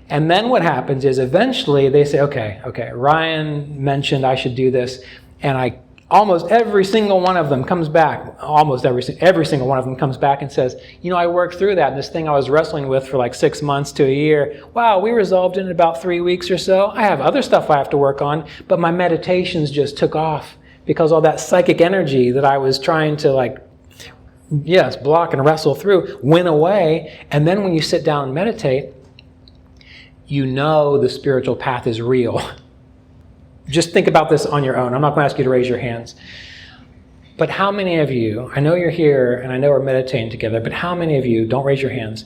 And then what happens is eventually they say, okay, Ryan mentioned I should do this. And almost every single one of them comes back, every single one of them comes back and says, I worked through that. And this thing I was wrestling with for like 6 months to a year, wow, we resolved it in about 3 weeks or so. I have other stuff I have to work on, but my meditations just took off because all that psychic energy that I was trying to block and wrestle through went away. And then when you sit down and meditate, the spiritual path is real. Just think about this on your own. I'm not going to ask you to raise your hands. But how many of you, I know you're here and I know we're meditating together, but how many of you, don't raise your hands,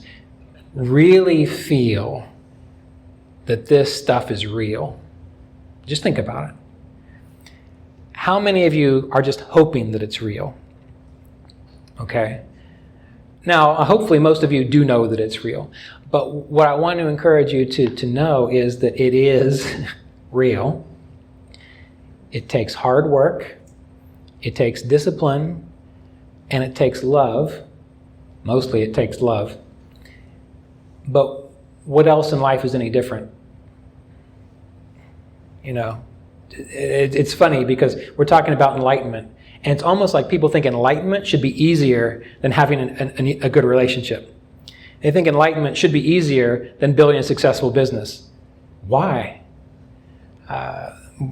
really feel that this stuff is real? Just think about it. How many of you are just hoping that it's real? Okay. Now, hopefully most of you do know that it's real. But what I want to encourage you to know is that it is real. It takes hard work. It takes discipline. And it takes love. Mostly it takes love. But what else in life is any different? It's funny because we're talking about enlightenment. And it's almost like people think enlightenment should be easier than having a good relationship. They think enlightenment should be easier than building a successful business. Why?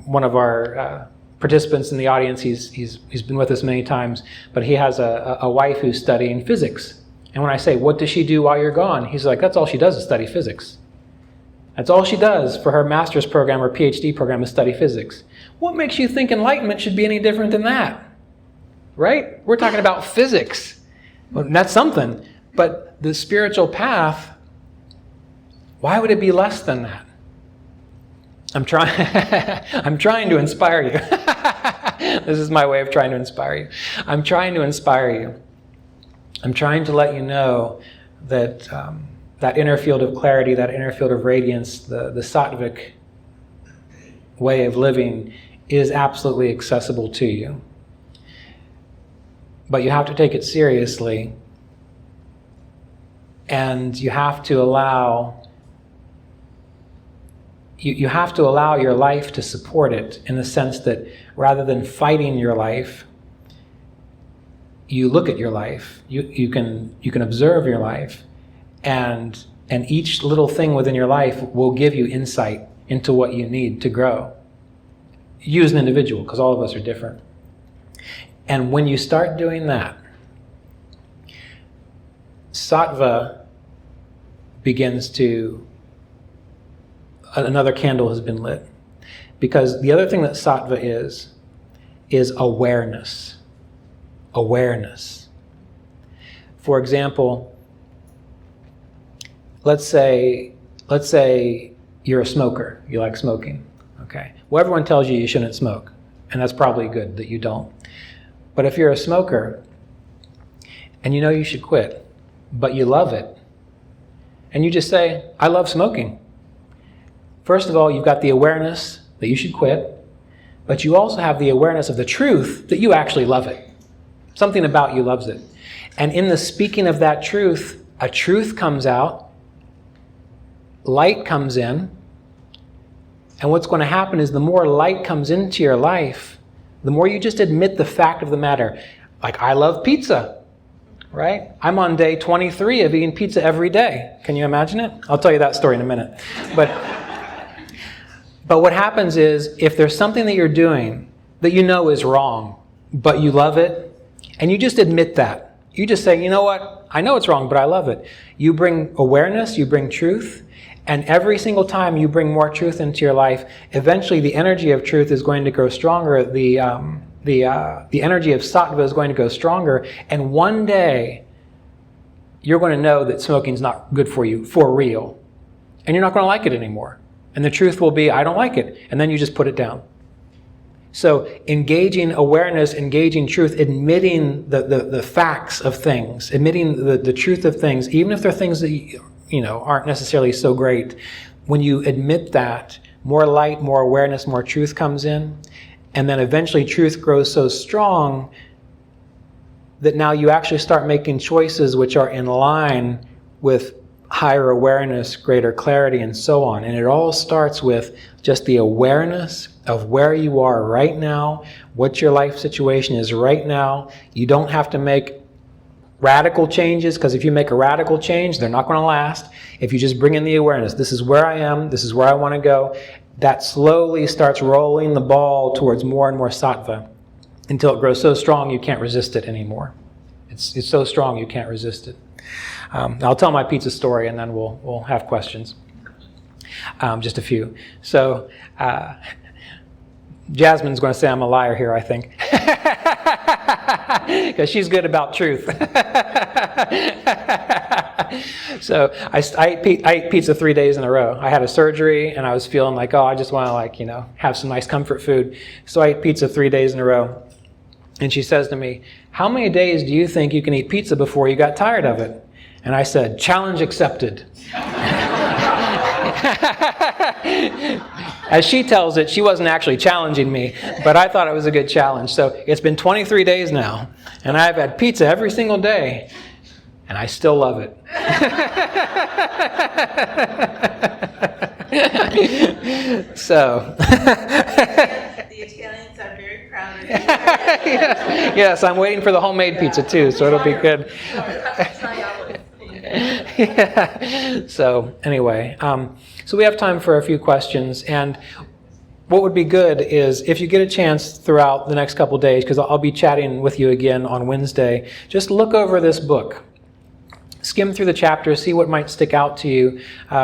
One of our participants in the audience, he's been with us many times, but he has a wife who's studying physics. And when I say, what does she do while you're gone? He's like, that's all she does is study physics. That's all she does for her master's program or PhD program is study physics. What makes you think enlightenment should be any different than that? Right? We're talking about physics. Well, that's something. But the spiritual path, why would it be less than that? I'm trying to inspire you. This is my way of trying to inspire you. I'm trying to inspire you. I'm trying to let you know that that inner field of clarity, that inner field of radiance, the sattvic way of living is absolutely accessible to you. But you have to take it seriously, and you have to allow your life to support it, in the sense that rather than fighting your life, you look at your life. You can observe your life, and each little thing within your life will give you insight into what you need to grow. You as an individual, because all of us are different. And when you start doing that, sattva begins to, another candle has been lit. Because the other thing that sattva is awareness. Awareness. For example, let's say you're a smoker. You like smoking. Okay. Well, everyone tells you shouldn't smoke. And that's probably good that you don't. But if you're a smoker and you know you should quit, but you love it, and you just say, I love smoking. First of all, you've got the awareness that you should quit, but you also have the awareness of the truth that you actually love it. Something about you loves it. And in the speaking of that truth, a truth comes out, light comes in, and what's going to happen is the more light comes into your life, the more you just admit the fact of the matter. Like, I love pizza, right? I'm on day 23 of eating pizza every day. Can you imagine it? I'll tell you that story in a minute. But what happens is, if there's something that you're doing that you know is wrong, but you love it, and you just admit that. You just say, you know what? I know it's wrong, but I love it. You bring awareness, you bring truth, And every single time you bring more truth into your life, eventually the energy of truth is going to grow stronger. The energy of sattva is going to go stronger. And one day, you're going to know that smoking is not good for you, for real. And you're not going to like it anymore. And the truth will be, I don't like it. And then you just put it down. So engaging awareness, engaging truth, admitting the facts of things, admitting the truth of things, even if they're things that aren't necessarily so great. When you admit that, more light, more awareness, more truth comes in. And then eventually truth grows so strong that now you actually start making choices which are in line with higher awareness, greater clarity, and so on. And it all starts with just the awareness of where you are right now, what your life situation is right now. You don't have to make radical changes, because if you make a radical change, they're not going to last. If you just bring in the awareness, this is where I am, this is where I want to go, that slowly starts rolling the ball towards more and more sattva until it grows so strong you can't resist it anymore. It's so strong you can't resist it. I'll tell my pizza story and then we'll have questions. Just a few. So Jasmine's going to say I'm a liar here, I think. Because she's good about truth. So I ate pizza 3 days in a row. I had a surgery and I was feeling like, I just want to have some nice comfort food. So I ate pizza 3 days in a row. And she says to me, how many days do you think you can eat pizza before you got tired of it? And I said, challenge accepted. As she tells it, she wasn't actually challenging me, but I thought it was a good challenge. So it's been 23 days now, and I've had pizza every single day, and I still love it. So... The Italians are very proud of you. Yes, I'm waiting for the homemade pizza too, so it'll be good. Yeah. So anyway, so we have time for a few questions, and what would be good is if you get a chance throughout the next couple of days, because I'll be chatting with you again on Wednesday, just look over this book. Skim through the chapters, see what might stick out to you,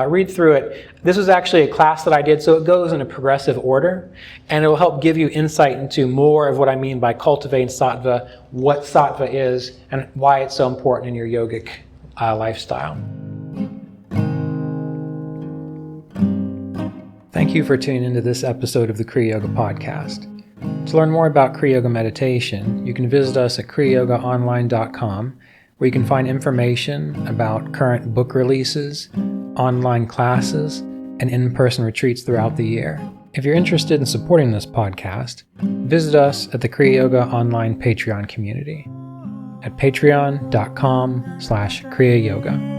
read through it. This was actually a class that I did, so it goes in a progressive order, and it will help give you insight into more of what I mean by cultivating sattva, what sattva is, and why it's so important in your yogic lifestyle. Thank you for tuning into this episode of the Kriya Yoga Podcast. To learn more about Kriya Yoga meditation, you can visit us at kriyayogaonline.com, where you can find information about current book releases, online classes, and in-person retreats throughout the year. If you're interested in supporting this podcast, visit us at the Kriya Yoga Online Patreon community at patreon.com/Kriya Yoga.